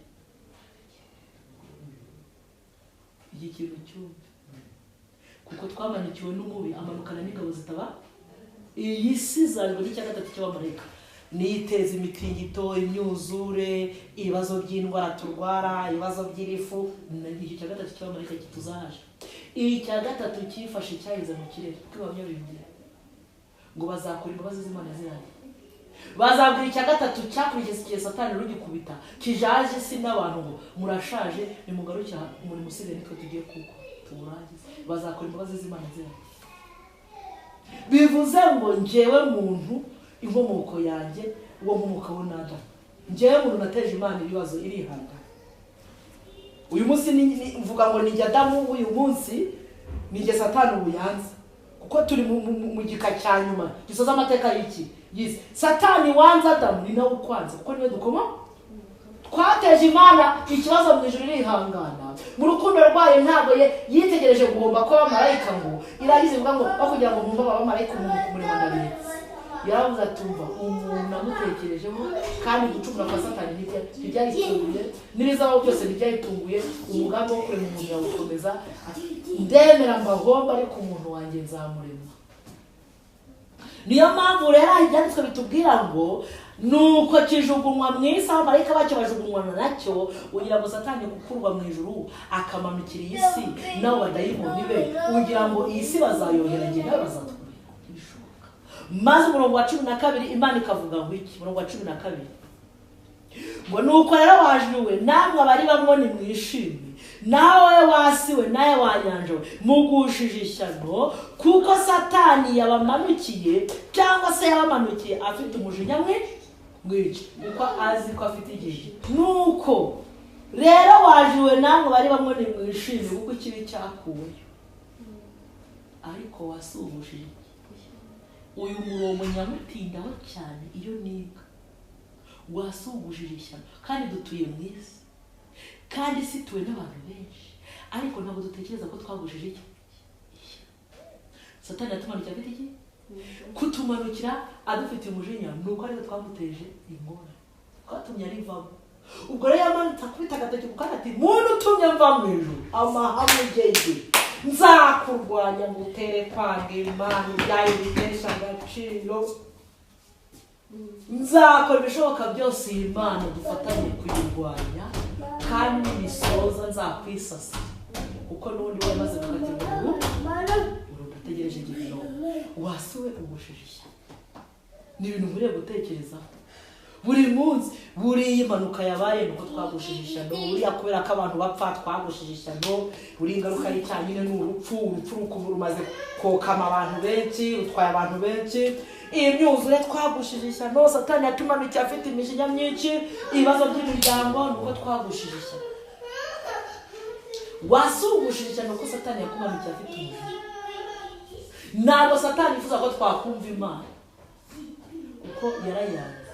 Iki kintu cyumve, kuko twamanikiwe n'umubi amanukana n'ingabo zitaba. Iyi si zanjwe n'icya 3 cy'abamarayika niteza imitingito, imyuzure, ibibazo by'indwara turwara, ibibazo by'irifu. Iki cya 3 cy'abamarayika kituzahaje. Iyi cya 3 cyifashe cyahize mu kirere, twibamye bimbye ngo bazakora imbabazi z'Imana ziranye. Bazabwira icya 3 cyakurikiye Satani rugikubita, kijaje si n'abantu ngo murashaje nimugarukira muri musige nitwe tugiye kuko tuburangiza. Bazakora imbabazi z'Imana ziranye. Bivuze ngo njewe muntu inkomoko yanjye uwo mumuka w'Adamu, njewe muntu nateje Imana ibibazo irihanga. Uyu munsi mvuga ngo ni Adamu, uyu munsi ni Satani ubuyanza, kuko turi mu gika cya nyuma gisoza amateka y'iki yize. Satani wanza Adamu ni nawe ukwanza, kuko niwe dukoma. Twateje Imana ikibazo mu ijuru irihangana, mu rukundo rwayo ntabwo yitegereje guhomba kw'abamarayika ngo iragize ngo kugira ngo mwumva abamarayika umuntu kumurema ndabitse. Yaravuze atumva umuntu amutekerejeho, kandi gucumura kwa Satani ntibyayitunguye, n'ibizaho byose ntibyayitunguye. Umugambi wo kurema umuntu yawukomeza, ndemera mbahomba ariko umuntu wanjye nzamurema. niyo mpamvu rero ibyanditswe bitubwira ngo nuko kijugunywa mu isi, abamarayika bacyo bajugunywa nacyo, ugira ngo Satani gukurwa mu ijuru akamanukira iyi si nabo badayimoni be, ugira ngo iyi si bazayohera njye nawe bazatwara ibishoboka. Maze umurongo wa 12 Imana ikavuga ngo iki? Umurongo wa 12 ngo nuko rero wajuriwe namwe abari bamwe mwishimye, nawe wasiwe nawe wanyanje mugushije ishyano, kuko Satani yabamanukiye cyangwa se yabamanukiye afite umujinya mwinshi, kuko azi ko afite igihe. Nuko rero wajuriwe namwe bari bamwe mwishimye, kuko ikibi cyakuwe, ariko wasugushije. Uyu murongo nyamutindaho cyane iyo niga, wasugujije ishyano. Kandi dutuye mu isi, kandi si tuwe n'abantu benshi, ariko ntabwo dutekereza ko twagujije iki. Satani yatumanukira afite iki? Kutumanukira adufite umujinya, nuko ariko twamuteje ingorane, twatumye arivamo. Ubwo rero yamanutse akubita agatoki ku kandi ati muntu utumye mva mu ijuru, amahame ugenge nzakurwanya ngo utere kwanga Imana ibyayo bitesha agaciro. Nzakora ibishoboka byose iyi Mana dufatanye kuyirwanya, kandi nisoza nzakwisasa, kuko n'ubundi wamaze gukatirwa urudategereje igihano. Wasuwe ugushije ishyano. Ni ibintu nkwiye gutekerezaho buri munsi. Buriya impanuka yabaye nuko twagushije ishyano, buriya kubera ko abantu bapfa twagushije ishyano, buri ingaruka y'icyaha ni urupfu. Urupfu rumaze kokama abantu benshi, rutwaye abantu benshi. Iyi myuzure twagushije ishyano, Satani yatumanukiye afite imijinya myinshi, ibibazo by'imiryango, nuko twagushije ishyano. Wasugushije ishyano ko Satani yakumanukiye afite umujinya. Ntabwo Satani yifuza ko twakumva Imana, kuko yarayanze.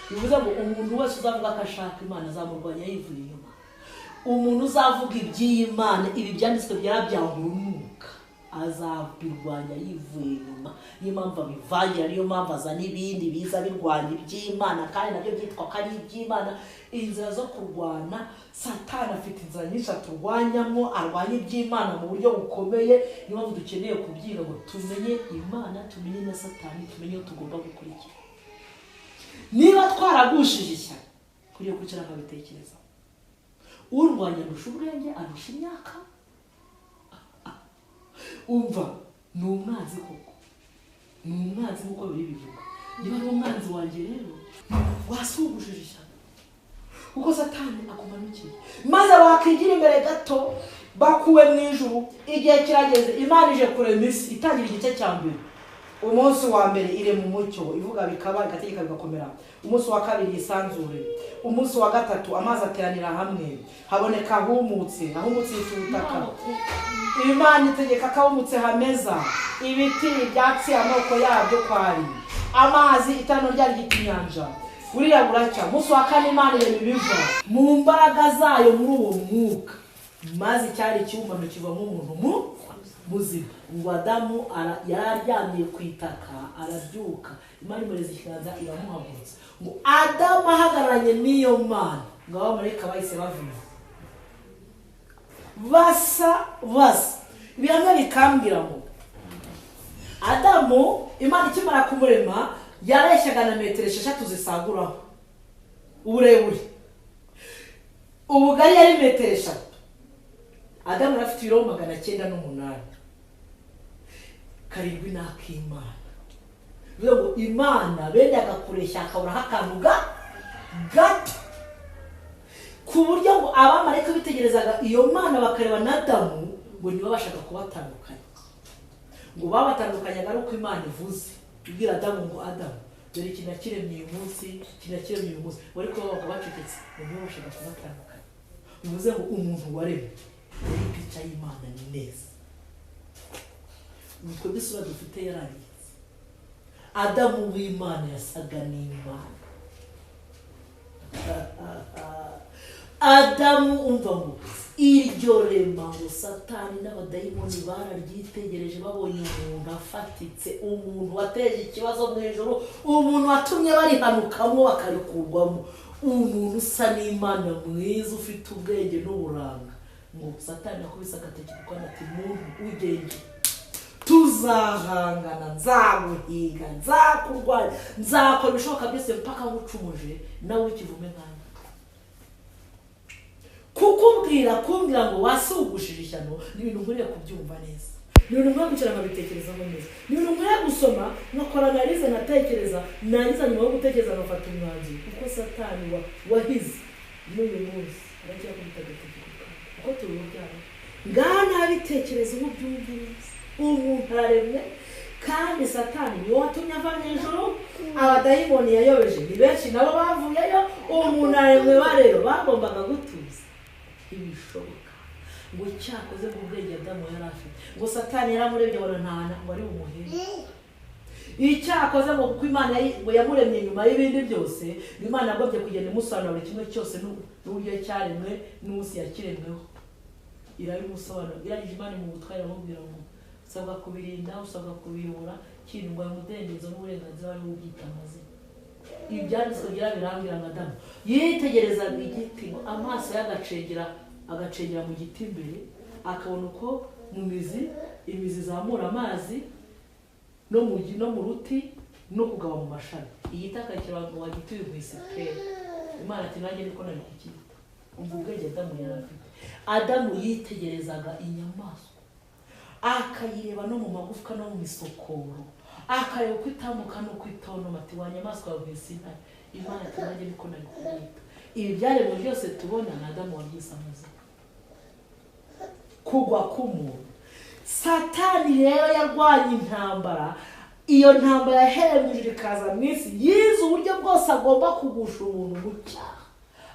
Bivuze ngo umuntu wese uzavuga ko ashaka Imana azamurwanya yivuye inyuma. Umuntu uzavuga iby'iyi Mana, ibi byanditswe byarabyahurumuka, azabirwanya yivuye inyuma. Niyo mpamvu abivangira, niyo mpamvu azana ibindi biza birwanya iby'Imana, kandi nabyo byitwa ko ari iby'Imana. Inzira zo kurwana, Satani afite inzira nyinshi aturwanyamo, arwanya iby'Imana mu buryo bukomeye. Niyo mpamvu dukeneye kubyiga ngo tumenye Imana, tumenye na Satani, tumenye aho tugomba gukurikira. Niba twaragushije ishyano, kuriye kwicara akabitekereza. Urwanya arusha ubwenge, arusha imyaka. Umva, ni umwanzi koko, ni umwanzi nk'uko biri bivuga. Niba ari umwanzi wanjye rero, wasugujije ishyano, kuko Satani akumanukiye. Maze wakigira imbere gato, bakuwe mu ijuru, igihe kirageze. Imana ije kurema isi, itangira igice cya mbere. Umunsi wa mbere ire mu mucyo, ivuga bikaba, igategeka bigakomera. Umunsi wa kabiri isanzure. Umunsi wa gatatu amazi ateranira hamwe, haboneka ahumutse y'ubutaka. Imana itegeka ko ahumutse hameza ibiti, ibyatsi, amoko yabyo kwari amazi, itano ryari ry'inyanja. Buriya buracya. Umunsi wa kane Imana irema ibiva mu mbaraga zayo muri uwo mwuka, maze icyari cyumvano kivamo umuntu muzima. Ngo Adamu yararyamye ku itaka, arabyuka. Imana imureza ikiganza iramuhagurutsa. Ngo Adamu ahagararanye n'iyo Mana, ngo abamarayika bahise bavuga basa. Ibihamya bikambwira ngo Adamu, Imana ikimara kumurema, yareshyaga na metero 6 zisaguraho uburebure. Ubugari yari metero 3. Adamu afite ibiro 908. Karindwi n'ak'Imana. Bivuga ngo Imana benda agakoresha akaburaho akantu gato, ku buryo ngo abamarayika bitegerezaga iyo Mana bakareba na Adamu, ngo niba bashaka kubatandukanya. Ngo babatandukanyaga ari uko Imana ivuze, ibwira Adamu ngo Adamu, dore iki nakiremye uyu munsi, iki nakiremye uyu munsi. Wari kuba bakabacecetse, ngo niba bashaka kubatandukanya. Bivuze ngo umuntu waremwe yari pica y'Imana ni neza. Nitwe bisura dufite yararize. Adamu w'Imana yasaga n'Imana. Adamu umva ngo iryo rema ngo Satani n'abadayimoni bararyitegereje, babonye umuntu afatitse, umuntu wateje ikibazo mu ijuru, umuntu watumye barihanukamo bakarikurwamo, umuntu usa n'Imana mwiza ufite ubwenge n'uburanga. Ngo Satani akubise agateke kuko ati muntu ugenge tuzahangana, nzaguhiga, nzakurwanya, nzakora ibishoboka byose mpaka ngucumuje nawe ikivume nkanjye. Kumbwira ngo wasugushije ishyano ni ibintu nkwiriye kubyumva neza, ni ibintu nkwiye kwicara nkabitekerezaho neza, ni ibintu nkwiye gusoma nkakora analize nkatekereza, nangiza nyuma yo gutekereza nkafata umwanzuro, kuko Satani wahize n'uyu munsi aracyakora kubitagategeka kuko turi urubyaro. Ngaha ntabitekerezo ubu byumve neza, umuntu araremwe kandi Satani niwe watumye ava mu ijuru, abadayimoni yayobeje ni benshi nabo bavuyeyo, umuntu araremwe barero bagombaga gutuza. Ibishoboka ngo cyakoze mu bwenge Adamu yari afite, ngo Satani yaramurebye abona ntana ngo ari umuhemu. Icyakoze ngo kuko Imana ngo yamuremye nyuma y'ibindi byose, Imana yagobye kugenda imusobanura buri kimwe cyose n'uburyo cyaremwe n'umunsi yakiremweho. Irabimusobanura, irangije Imana mu butware aramubwira ngo usabwa kubirinda, usabwa kubiyobora, kindwa umudendezo n'uburenganzira wari ubyita amazina. Ibi byanditswe birambwira ngo Adamu yitegerezaga igiti, amaso agacengera mu giti imbere, akabona uko mu imizi zamura amazi no mu ruti no kugaba mu mashami. Igiti akakira wa giti wigwise kera. Imana ati nanjye niko nari kukita. Umva ubwenge Adamu yari afite. Adamu yitegerezaga inyamaswa, akayireba no mu magufwa no mu misokoro, akareba uko itambuka n'uko itontoma, ati wa nyamaswa wigwise intare. Imana ati nanjye niko nari kukita. Ibi byaremwe byose tubona na Adamu wabyise amazina. Kugwa k'umuntu. Satani rero yarwanya intambara, iyo ntambara yahereye ikaza mu isi, yize uburyo bwose agomba kugusha umuntu mu cyaha,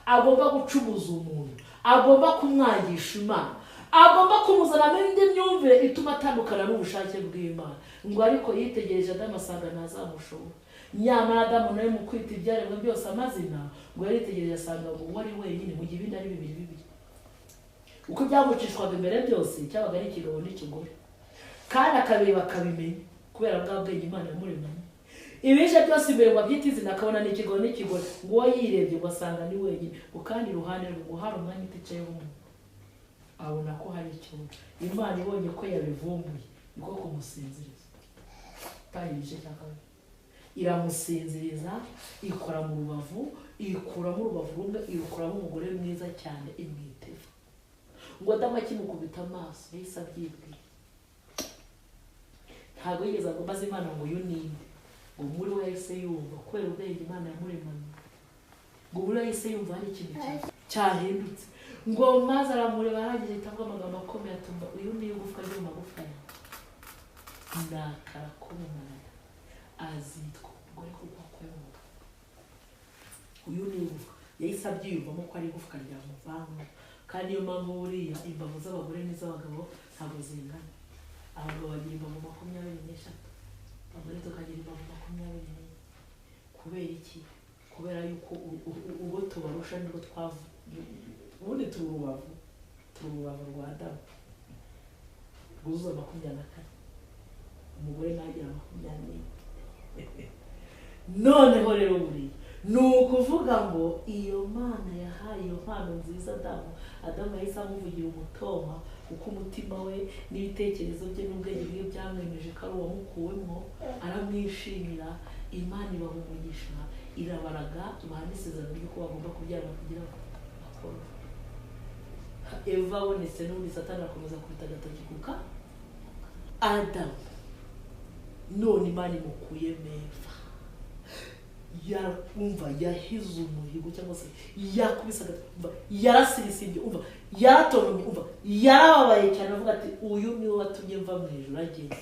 agomba gucumuza umuntu, agomba kumwangisha Imana, agomba kumuzanamo indi myumvire ituma atandukana n'ubushake bw'Imana. Ngo ariko yitegereje Adamu asanga ntazamushobora. Nyamara Adamu nawe mu kwita ibyaremwe byose amazina, ngo yaritegereje asanga ngo uwo ari wenyine mu gihe ibindi ari bibiri. Uko byamucishwaga imbere byose cyabaga ari ikigabo n'ikigore, kandi akabireba akabimenya kubera bwa bwenge Imana yamuremanye. Ibije byose imbere ngo abyite izina, akabona ni ikigabo n'ikigore, ngo uwo yirebye ngo asanga ni wenyine, ngo kandi iruhande rwe ngo hari umwanya uticayeho umuntu, abona ko hari ikintu. Imana ibonye ko yabivumbuye niko kumusinziriza. Tayije cyakabiri iramusinziriza, ikora mu rubavu, ikuramo urubavu rumwe, irukuramo umugore mwiza cyane imwiteho. Ngo Adamu akimukubita amaso yahise abyibwira. Ntabwo yigeze ngo maze Imana ngo uyu ninde, ngo muri we yahise yumva kubera ubwenge Imana yamuremanye, ngo muri we yahise yumva hari ikintu cyahindutse. Ngo maze aramureba arangije ahita avuga amagambo akomeye atumva uyu ni igufwa ryo mu magufa yawe, nakara k'umumara azitwa umugore kugwa kw'umuntu. Uyu ni igufwa yahise abyiyumvamo ko ari igufwa ryamuvanga, kandi iyo mpamvu buriya imbavu z'abagore n'iz'abagabo ntabwo zingana. Abagabo bagira imbavu 23, abagore tukagira imbavu 24. Kubera iki? Kubera yuko ubwo tubarusha nibwo ubundi turi urubavu rwa Adamu rwuzuza 24, umugore nagira 24. Noneho rero buriya ni ukuvuga ngo iyo Mana yahaye iyo mpano nziza Adamu yahise amuvugira umutoma, kuko umutima we n'ibitekerezo bye n'ubwenge bwe byamwemeje ko ari uwamukuwemo, aramwishimira. Imana ibaha umugisha, irabaraga bahana isezerano ry'uko bagomba kubyara kugira ngo bakore. Eva abonetse n'ubundi Satani akomeza kubita agatoki kuka Adamu. None Imana imukuyemo Eva, yarumva yahize umuhigo cyangwa se yakubisaga, yarasirisibye, umva yaratontomye, umva yarababaye cyane, avuga ati uyu niwe watumye mva mu ijuru agenda.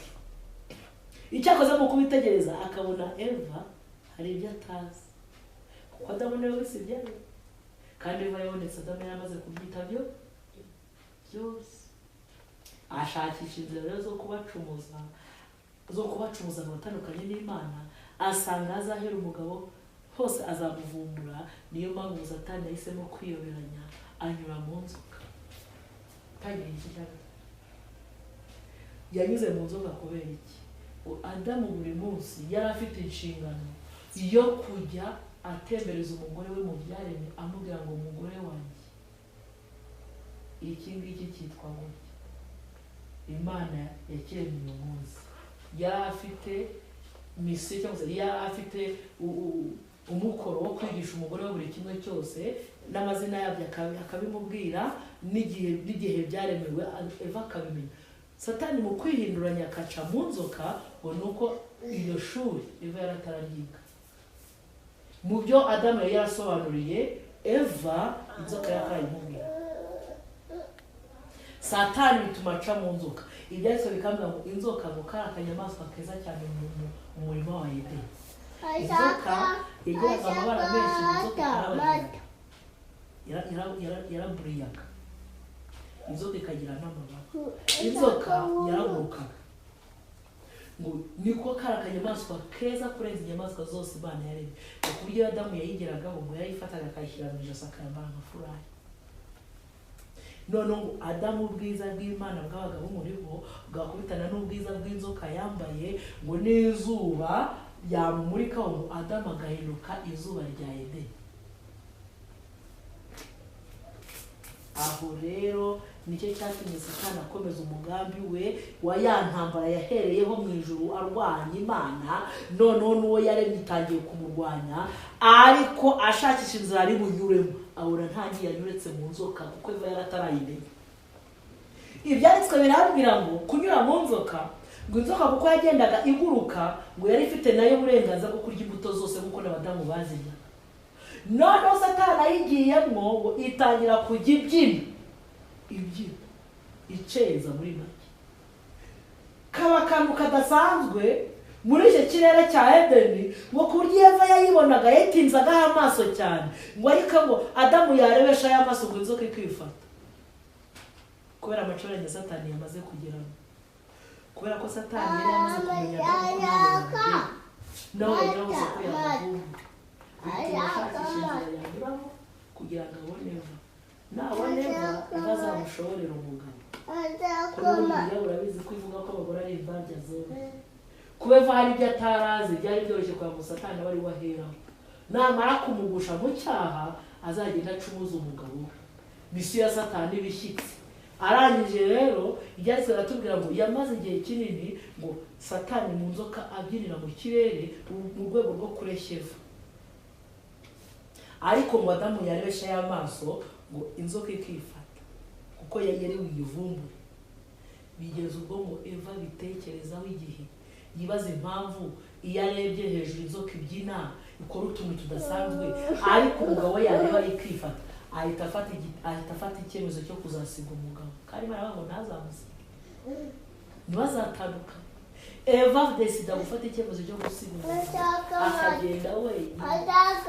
Icyakoze mu kubitegereza akabona Eva hari ibyo atazi, kuko Adamu niwe wese ibyari, kandi Eva yabonetse Adamu yaramaze kubyita byose. Ashakisha inzira zo kubacumuza ngo batandukanye n'Imana, asanga azahera umugabo hose azamuvumbura. Niyo mpamvu Satani yahisemo kwiyoberanya anyura mu nzoka. Kandi yanyuze mu nzoka kubera iki? Adamu buri munsi yari afite inshingano yo kujya atembereza umugore we mu byaremwe, amubwira ngo umugore wanjye iki ngiki cyitwa ngo Imana yakiremye uyu munsi yari afite misiyo cyangwa se yari afite umukoro wo kwigisha umugore we buri kimwe cyose n'amazina yabyo akabimubwira n'igihe byaremewe Eva akabimenya. Satani mu kwihinduranya akaca mu nzoka ngo ni uko iyo shuri Eva yaratararyiga. Mu byo Adamu yari yarasobanuriye Eva, inzoka yakayimubwira. Satani bituma aca mu nzoka. Ibyanditswe bikambwira ngo inzoka ngo kari akanyamaswa keza cyane mu murima wa Edeni. Inzoka yagiraga amabara menshi, inzoka yaraburiyaga. Inzoka ikagira n'amabara. Inzoka yaragurukaga. Ngo niko kari akanyamaswa keza kurenza inyamaswa zose Imana yaremye. Ku buryo Adamu yayigeragaho ngo yarayifataga akayishyira mu ijosi akayambara nka furayi. None ngo Adamu ubwiza bw'Imana bwabaga bumuriho bwakubitana n'ubwiza bw'inzoka yambaye, ngo n'izuba yamumurikaho ngo Adamu agahinduka izuba rya Edeni. Aho rero nicyo cyatumye Satani akomeza umugambi we wa ya ntambara yahereyeho mu ijuru arwanya Imana, noneho n'uwo yaremye itangiye kumurwanya, ariko ashakisha inzira ari bunyuremo abura ntagiye anyuretse mu nzoka kuko Eva yaratarayimenya. Ibyanditswe birambwira ngo kunyura mu nzoka, ngo inzoka kuko yagendaga iguruka ngo yari ifite nayo uburenganzira bwo kurya imbuto zose nk'uko n'abadamu bazirya. Noneho Satani ayigiyemo ngo itangira kujya ibyina iceza muri make. Kaba akantu kadasanzwe muri icyo kirere cya Edeni, ngo ku buryo Eva yayibonaga yatinzagaho amaso cyane, ngo ariko ngo Adamu yarebesha aya maso ngo inzoka ikifata. Kubera amacoranye Satani yamaze kugeramo, kubera ko Satani yari yamaze kumenya nawe yavuze ko yamuvumbuye kugira ngo abone Eva. Nabone Eva azamushorera umugabo. Kuko urabizi ko ivuga ko abagore ari imbabya zombi. Kuba Eva hari ibyo atarazi byari byoroshye kwa Satani wari waheraho. Namara kumugusha mu cyaha azagenda acumuza umugabo. Misiyo ya Satani bishyitse. Arangije rero ibyanditswe biratubwira ngo yamaze igihe kinini ngo Satani mu nzoka abyinira mu kirere mu rwego rwo kureshya Eva. Ariko ngo Adamu yarebesha y'amaso ngo inzoka ikifata kuko yari wivumbure. Bigeze ubwo ngo Eva bitekerezaho igihe yibaza impamvu iyo arebye hejuru inzoka ibyina ikora utuntu tudasanzwe, ariko umugabo we yareba ikifata ahita afata icyemezo cyo kuzasiga umugabo. Kandi baravuga ngo ntazamusige, ntibazatandukane. Eva decida gufata icyemezo cyo gusiga umugabo akagenda wenyine.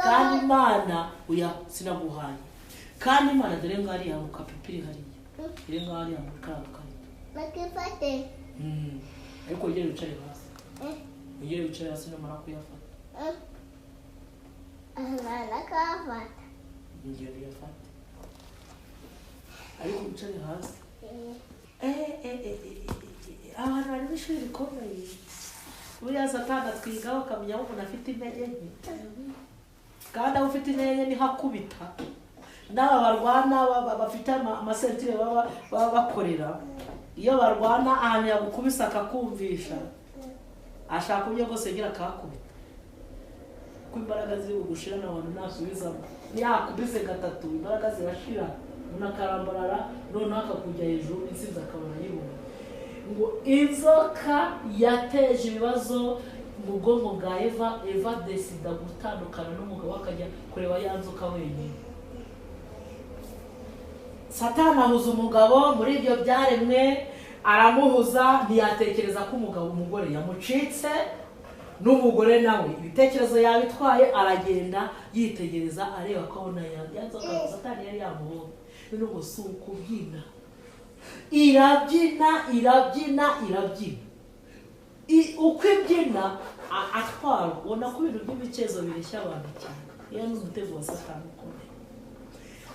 Kandi Imana sinaguhaye. Kandi Imana dore ngo hariya mu kapipiri hariya, dore ngo hariya mu karabukariya bakifate. Ariko ugere wicare hasi, ugere wicare hasi namara kuyafata nakafata ingero yafata, ariko wicare hasi. Abantu bari b'ishuri rikomeye. Buriya Satani atwigaho akamenya aho umuntu afite intege nke, kandi aho ufite intege nke niho akubita. N'aba barwana bafite amasentire baba bakorera, iyo barwana ahantu yagukubise akakumvisha ashaka uburyo bwose agira akahakubita, kuko imbaraga ziri bugushira n'abantu ntasubizamo. Yakubise gatatu imbaraga zirashira, umuntu akarambarara, noneho akakujya hejuru insinzi akabona yibona. Ngo inzoka yateje ibibazo mu bwonko bwa Eva decida gutandukana n'umugabo akajya kureba ya nzoka wenyine. Satani ahuza umugabo muri ibyo byaremwe, aramuhuza, ntiyatekereza ko umugore yamucitse, n'umugore nawe ibitekerezo yabitwaye, aragenda yitegereza areba ko abona ya nzoka Satani yari yamuhoye. N'ubwo si ukubyina, irabyina. Uko ibyina atwara, ubona ko ibintu by'ibikezo bireshya abantu cyane. Iyo ni umutego wa Satani ukomeye.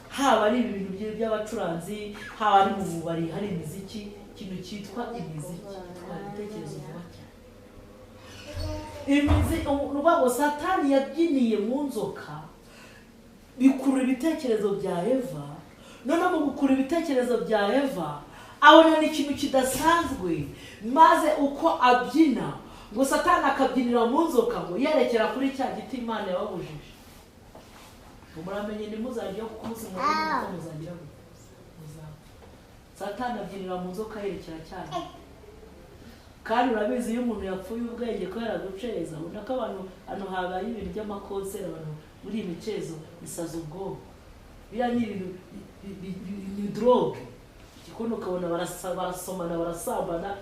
Haba ari ibintu by'abacuranzi, haba ari mu bubari hari imiziki, ikintu cyitwa imiziki twari ibitekerezo vuba cyane. Urwango Satani yabyiniye mu nzoka bikurura ibitekerezo bya Eva. None mu gukurura ibitekerezo bya Eva abona n'ikintu kidasanzwe, maze uko abyina ngo Satani akabyinira mu nzoka ngo yerekera kuri cya giti Imana yababujije. Muramenye ntimuzajya kuko umunsi mwabona ko muzagira muzaba. Satani abyinira mu nzoka yerekera cyane. Kandi urabizi iyo umuntu yapfuye ubwenge ko yaraguceza ubona ko abantu hano habaye ibintu by'amakonseri abantu muri iyi micezo bisaza ubwonko. Biriya ni ibintu ni drogue. Igikono ukabona barasomana barasambana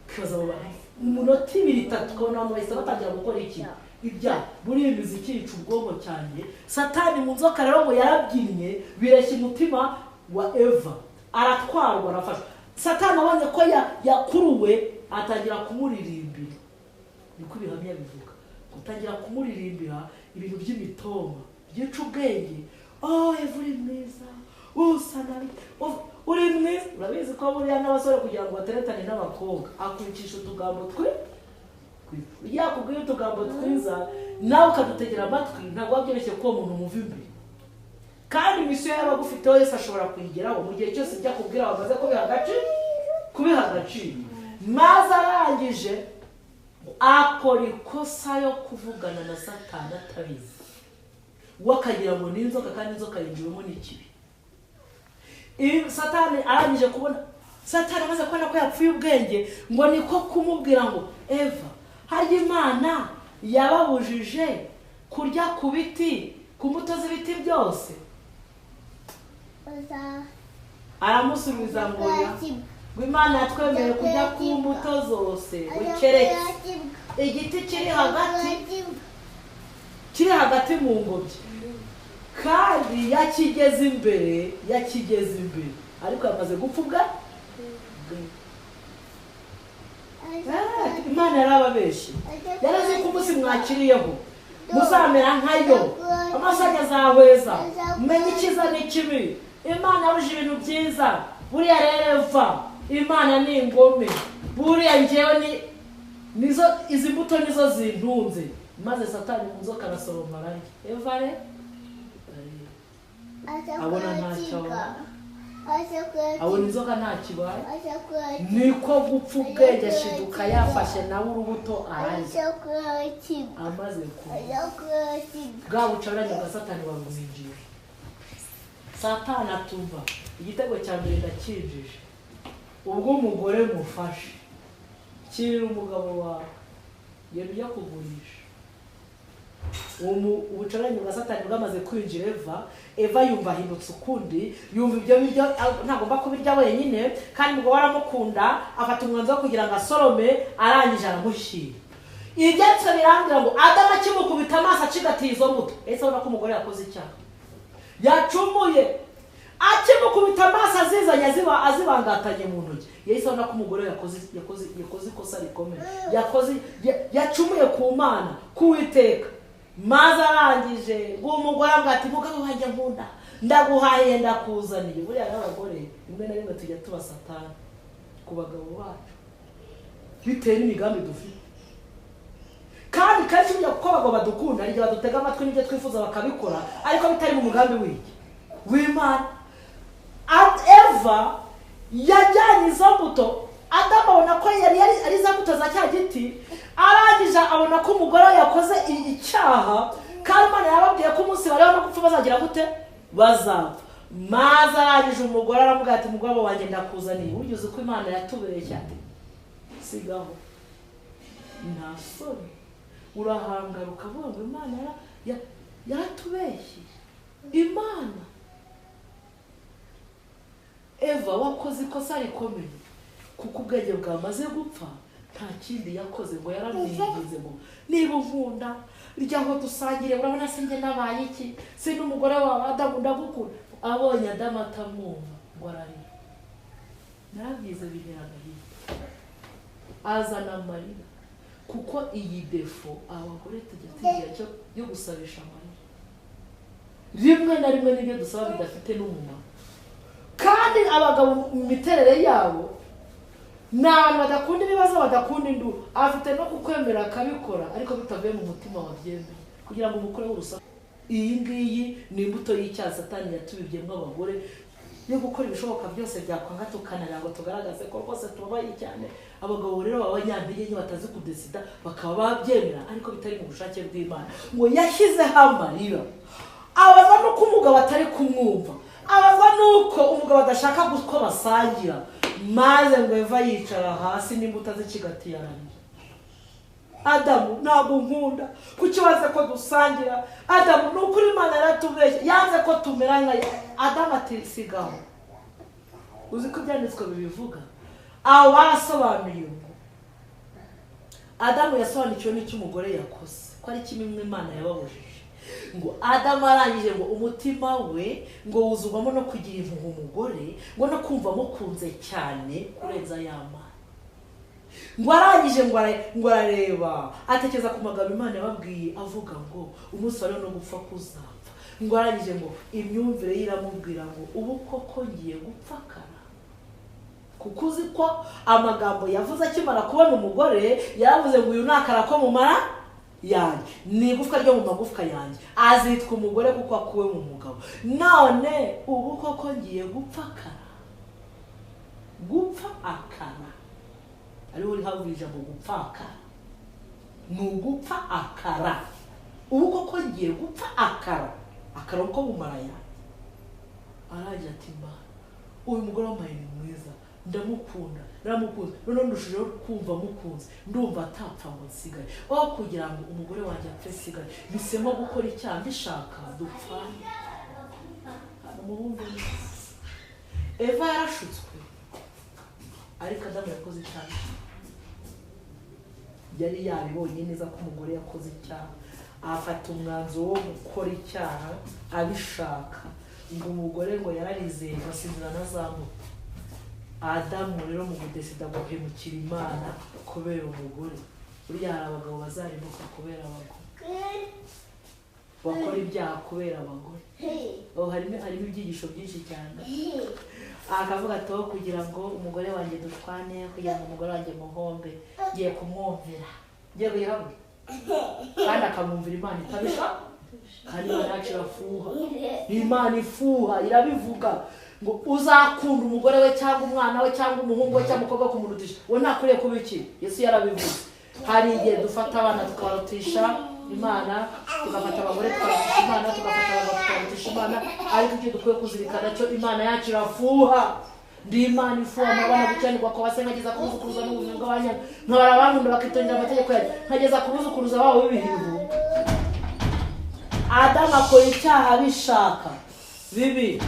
kibaza mu munota 2-3 ukabona abantu bahise batangira gukora iki ibya buri imiziki yica ubwonko cyane. Satani mu nzoka rero ngo yarabyinnye bireshya umutima wa Eva aratwarwa arafasha. Satani abonye ko yakuruwe atangira kumuririmbira. Niko bihamya bivuga gutangira kumuririmbira ibintu by'imitoma byica ubwenge. Eva uri mwiza usanari uri mwiza. Urabizi ko buriya n'abasore kugira ngo bateretane n'abakobwa akurikisha utugambo twe yakubwiye utugambo twiza nawe ukadutegera amatwi ntabwo wabyoroshye ko umuntu umuva imbere. Kandi misiyo y'abagufiteho Yesu ashobora kuyigeraho mu gihe cyose ijya kubwira bamaze kubiha agaciro. Maze arangije akora ikosa yo kuvugana na Satani atabizi. Wakagira ngo ni inzoka kandi inzoka yinjiwemo n'ikibi. Satani arangije kubona Satani amaze kubona ko yapfuye ubwenge ngo niko kumubwira ngo Eva harya Imana yababujije kurya ku biti ku mbuto z'ibiti byose. Aramusubiza ngo Imana yatwemereye kujya ku mbuto zose ukeretse igiti kiri hagati mu ngobyi. Kandi yakigeze imbere ariko yamaze gupfubwa. Imana yarababeshye yarazi ko umunsi mwakiriyeho muzamera nkayo amaso azahweza umenye icyiza n'ikibi. Imana yaruje ibintu byiza. Buriya rero Eva Imana ni ingome. Buriya njyewe nizo izi mbuto nizo zintunze. Maze Satani mu nzoka arasoroma ararya. Eva re abona ntacyo abona inzoka nta kibaye. Niko gupfa ubwenge ashiduka yafashe nawe urubuto ararya. Amaze kurya bwa bucaranye bwa Satani bamuzinjira. Satani atumva igitego cya mbere ndakinjije. Ubwo umugore mufashe kirira umugabo wawe yari yakugurisha. Ubucaranye bwa Satani bwamaze kwinjira Eva yumva ahindutse ukundi. Yumva ibyo biryo ntagomba kubirya wenyine kandi umugabo aramukunda afata umwanzuro wo kugira ngo asorome arangije aramushyira. Ibyatsi birangira ngo Adamu akimukubita amaso acigatiye izo mbuto. Ese ubona ko umugore yakoze icyaha yacumuye. Akimukubita amaso azizanye azibangatanye mu ntoki. Yahise abona ko umugore yakoze ikosa rikomeye. Yacumuye ku Mana k'Uwiteka. Maze arangije ngo umugore avuga ati mugabo wanjye nkunda ndaguhaye ndakuzaniye. Buriya n'abagore rimwe na rimwe tujya tuba Satani ku bagabo bacu bitewe n'imigambi dufite. Kandi kenshi burya kuko abagabo badukunda igihe badutega amatwi n'ibyo twifuza bakabikora ariko bitari mu mugambi w'Imana. Eva yajyanye izo mbuto. Adamu abona ko yari ari za mbuto za cya giti. Arangije abona ko umugore yakoze icyaha kandi Imana yababwiye ko umunsi bariho no gupfa bazagira gute bazapfa. Maze arangije umugore aravuga ati mugabo wanjye ndakuzaniye. Ugize uko Imana yatubeshya sigaho nta soni urahangara ukavuga ngo Imana yaratubeshye. Imana Eva wakoze ikosa rikomeye kuko ubwenge bwamaze gupfa. Nta kindi yakoze ngo yaramwigize ngo niba unkunda ryaho dusangire urabona sinjye nabaye iki si n'umugore wawe Adamu ndagukunda. Abonye Adamu atamwumva ngo ararira. Narabyize bintera agahinda azana amarira kuko iyi defo abagore tujya tugira cyo yo gusabisha amarira. Rimwe na rimwe n'ibyo dusaba bidafite n'umumaro. Kandi abagabo mu miterere yabo n'abantu badakunda ibibazo badakunda induru. Afite no kukwemera akabikora ariko bitavuye mu mutima wabyemeye kugira ngo umukore w'urusaku. Iyi ngiyi ni imbuto y'icyaha Satani yatubibyemo abagore yo gukora ibishoboka byose byakwanga tukanarira ngo tugaragaze ko rwose tubabaye cyane. Abagabo rero b'abanyantege nke batazi kudesida bakaba babyemera ariko bitari mu bushake bw'Imana. Ngo yashyizeho amarira, abaza nuko umugabo atari kumwumva, abaza nuko umugabo adashaka ko basangira, maze ngo Eva yicara hasi n'imbuto z'ikigati yararira. Adamu ntabwo nkunda kuki waze ko dusangira. Adamu nukuri Imana yaratubeshye yanze ko tumera nka Adamu ati sigaho. Uzi ko byanditswe bibivuga aho barasobanuye ngo Adamu yasobanukiwe n'icyo umugore yakoze ko ari kimwe Imana yababujije. Ngo Adamu arangije ngo umutima we ngo wuzugwamo no kugira impuhwe umugore, ngo no kumva mukunze cyane kurenza y'Imana. Ngo arangije ngo arareba atekereza ku magambo Imana yababwiye avuga ngo umunsi wari no gupfa kuzapfa. Ngo arangije ngo imyumvire yiramubwira ngo ubu koko ngiye gupfakara, kuko uzi ko amagambo yavuze akimara kubona umugore yaravuze ngo uyu nakara ko mu mara yanjye, ni igufwa ryo mu magufwa yanjye, azitwa umugore kuko akuwe mu mugabo. None ubu koko ngiye gupfakara, gupfa akara ariho uri havuye ijambo gupfakara, ni ugupfa akara. Ubu koko ngiye gupfa akara, akara uko mu mara yanjye. Araje ati mba uyu mugore w'amaye ni mwiza, ndamukunda naramukunze, none ndushijeho kumva mukunze, ndumva atapfa ngo nsigare. Aho kugira ngo umugore wanjye apfe sigare, bisemo gukora icyaha mbishaka dupfane. Eva yarashutswe ariko Adamu yakoze icyaha. Yari yabibonye neza ko umugore yakoze icyaha, afata umwanzuro wo gukora icyaha abishaka. Ngo umugore ngo yararizeye basinzira na zamu. Adamu rero mu gudesida guhemukira Imana kubera umugore. Buriya hari abagabo bazarimbuka kubera abagore, bakora ibyaha kubera abagore. Harimo ibyigisho byinshi cyane. Akavuga ati aho kugira ngo umugore wanjye dushwane, kugira ngo umugore wanjye muhombe, ngiye kumwumvira, ngiye kuyihabura. Kandi akamwumvira Imana itabishaka. Kandi Imana yacu irafuha, Imana ifuha irabivuga ngo uzakunda umugore we cyangwa umwana we cyangwa umuhungu we cyangwa umukobwa kumurutisha, we ntakuriye kuba iki. Yesu yarabivuze. Hari igihe dufata abana tukabarutisha Imana, tugafata abagore tukabarutisha Imana, tugafata abagabo tukabarutisha Imana, ariko icyo dukwiye kuzirikana cyo Imana yacu irafuha. Ndi Imana ifuha amabana gucyanirwa ko base nkageza kubuzukuruza n'ubuzima bw'abanyana, nkabara abankunda bakitondera amategeko yanjye, nkageza kubuzukuruza babo b'ibihivu. Adamu akora icyaha bishaka bibi,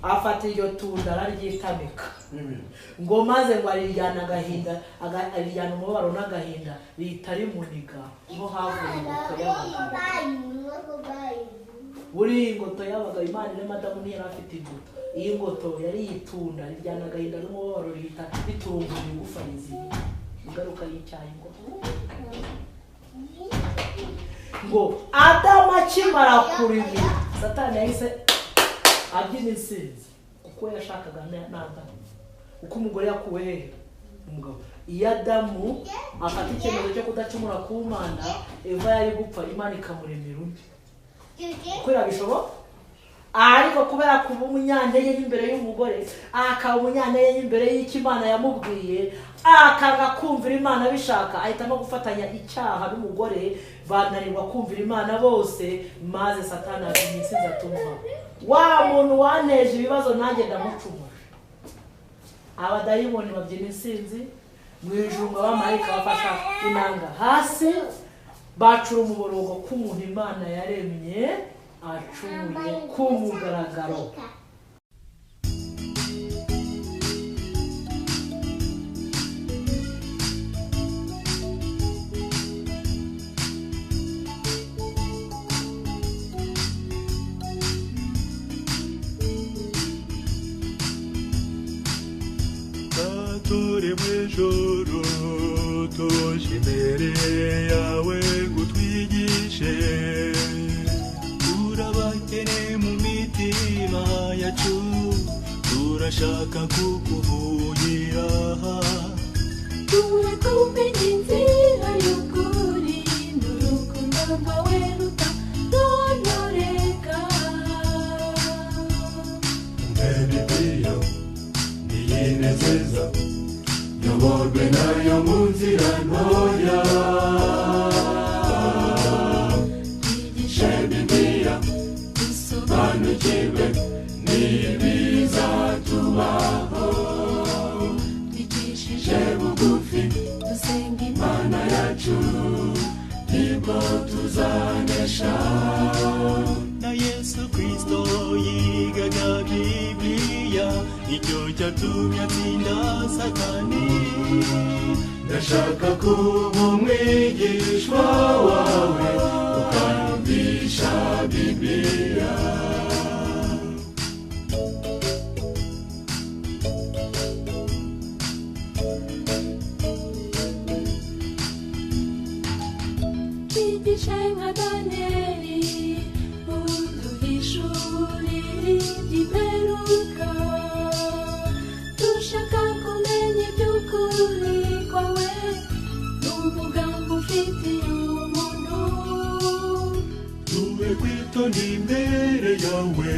afata iryo tunda araryitamika. Ngo maze ngo arijyana agahinda, arijyana umubabaro n'agahinda bita rimuniga. Ngo havuye ingoto y'abagabo. Buri ingoto y'abagabo Imana irema Adamu ntiyari afite ingoto. Iyi ngoto yari yitunda, rijyana agahinda n'umubabaro rihita biturunga ingufa y'izindi. Ingaruka y'icyaha ingoto. Ngo Adamu akimara kurimira, Satani yahise abyina insinzi kuko yashakaga n'Adamu. Uko umugore yakuwe hehe umugabo. Iyo Adamu afata icyemezo cyo kudacumura ku Mana, Eva yari gupfa, Imana ikamuremera undi. Uko irabishoboka. Ariko kubera kuba umunyantege imbere y'umugore, akaba umunyantege imbere y'Imana yamubwiye, akanga kumvira Imana bishaka, ahitamo gufatanya icyaha n'umugore, bananirwa kumvira Imana bose, maze Satani abyina insinzi atumva. Wa muntu waneje ibibazo nanjye ndamucumura. Abadayimoni babyina insinzi mu ijuru, ngo abamarayika bafasha inanga hasi, bacura umuborogo k'umuntu Imana yaremye acumuye ku mugaragaro. turi mw'ijoro tuje imbere yawe utwigishe, turabakene mu mitima yacu, turashaka kukuvugira. Tuje kumenya inzira y'ukuri n'urukundo rwawe rutaronoreka. Baby, nibwo tuzanesha. Na Yesu Kristo yigaga Bibiliya, nicyo cyatumye atsinda Satani. Ndashaka kuba umwigishwa wawe, ukanyumvisha Bibiliya. Twigishe nka Daniyeli, uduhishurire iby'imperuka. Dushaka kumenya iby'ukuri kwawe, n'umugambi ufitiye umuntu. Tube kwitonda imbere yawe,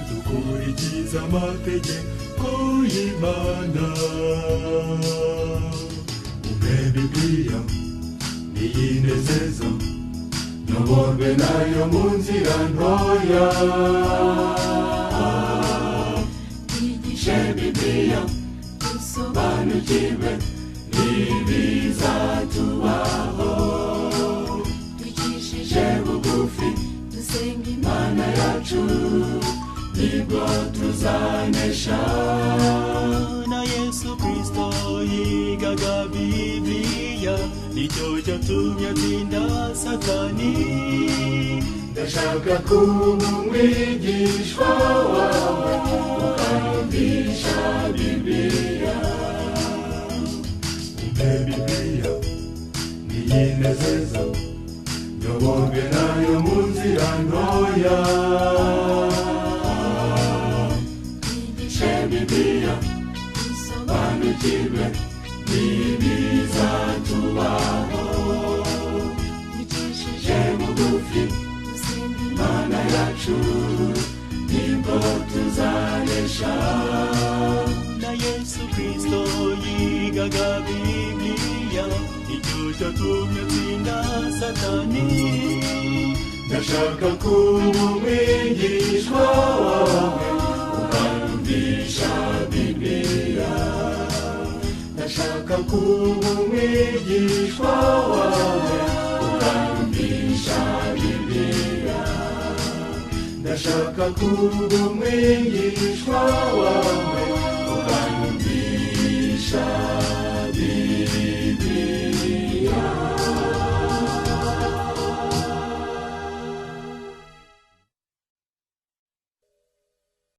dukurikiza amategeko y'Imana. Umpe Bibiliya niyinezeza, nyoborwe nayo mu nzira ntoya. Twigishe Bibiliya, dusobanukirwe n'ibizatubaho. Twicishije bugufi, dusenga Imana yacu, nibwo tuzanesha. Na Yesu Kristo yigaga Bibiliya, nicyo cyatumye atsinda Satani. Ndashaka kuba umwigishwa wawe, ukanyumvisha Bibiliya. Umpe Bibiliya niyinezeza, nyoborwe nayo mu nzira ntoya. Twigishe Bibiliya, dusobanukirwe n'ibizatubaho. Twicishije bugufi, dusenga Imana yacu, nibwo tuzanesha. Na Yesu Kristo yigaga Bibiliya, nicyo cyatumye atsinda Satani. Ndashaka kuba umwigishwa wawe, ukanyumvisha Bibiliya. Ndashaka kuba umwigishwa wawe, ukanyumvisha Bibiliya. Ndashaka kuba umwigishwa wawe, ukanyumvisha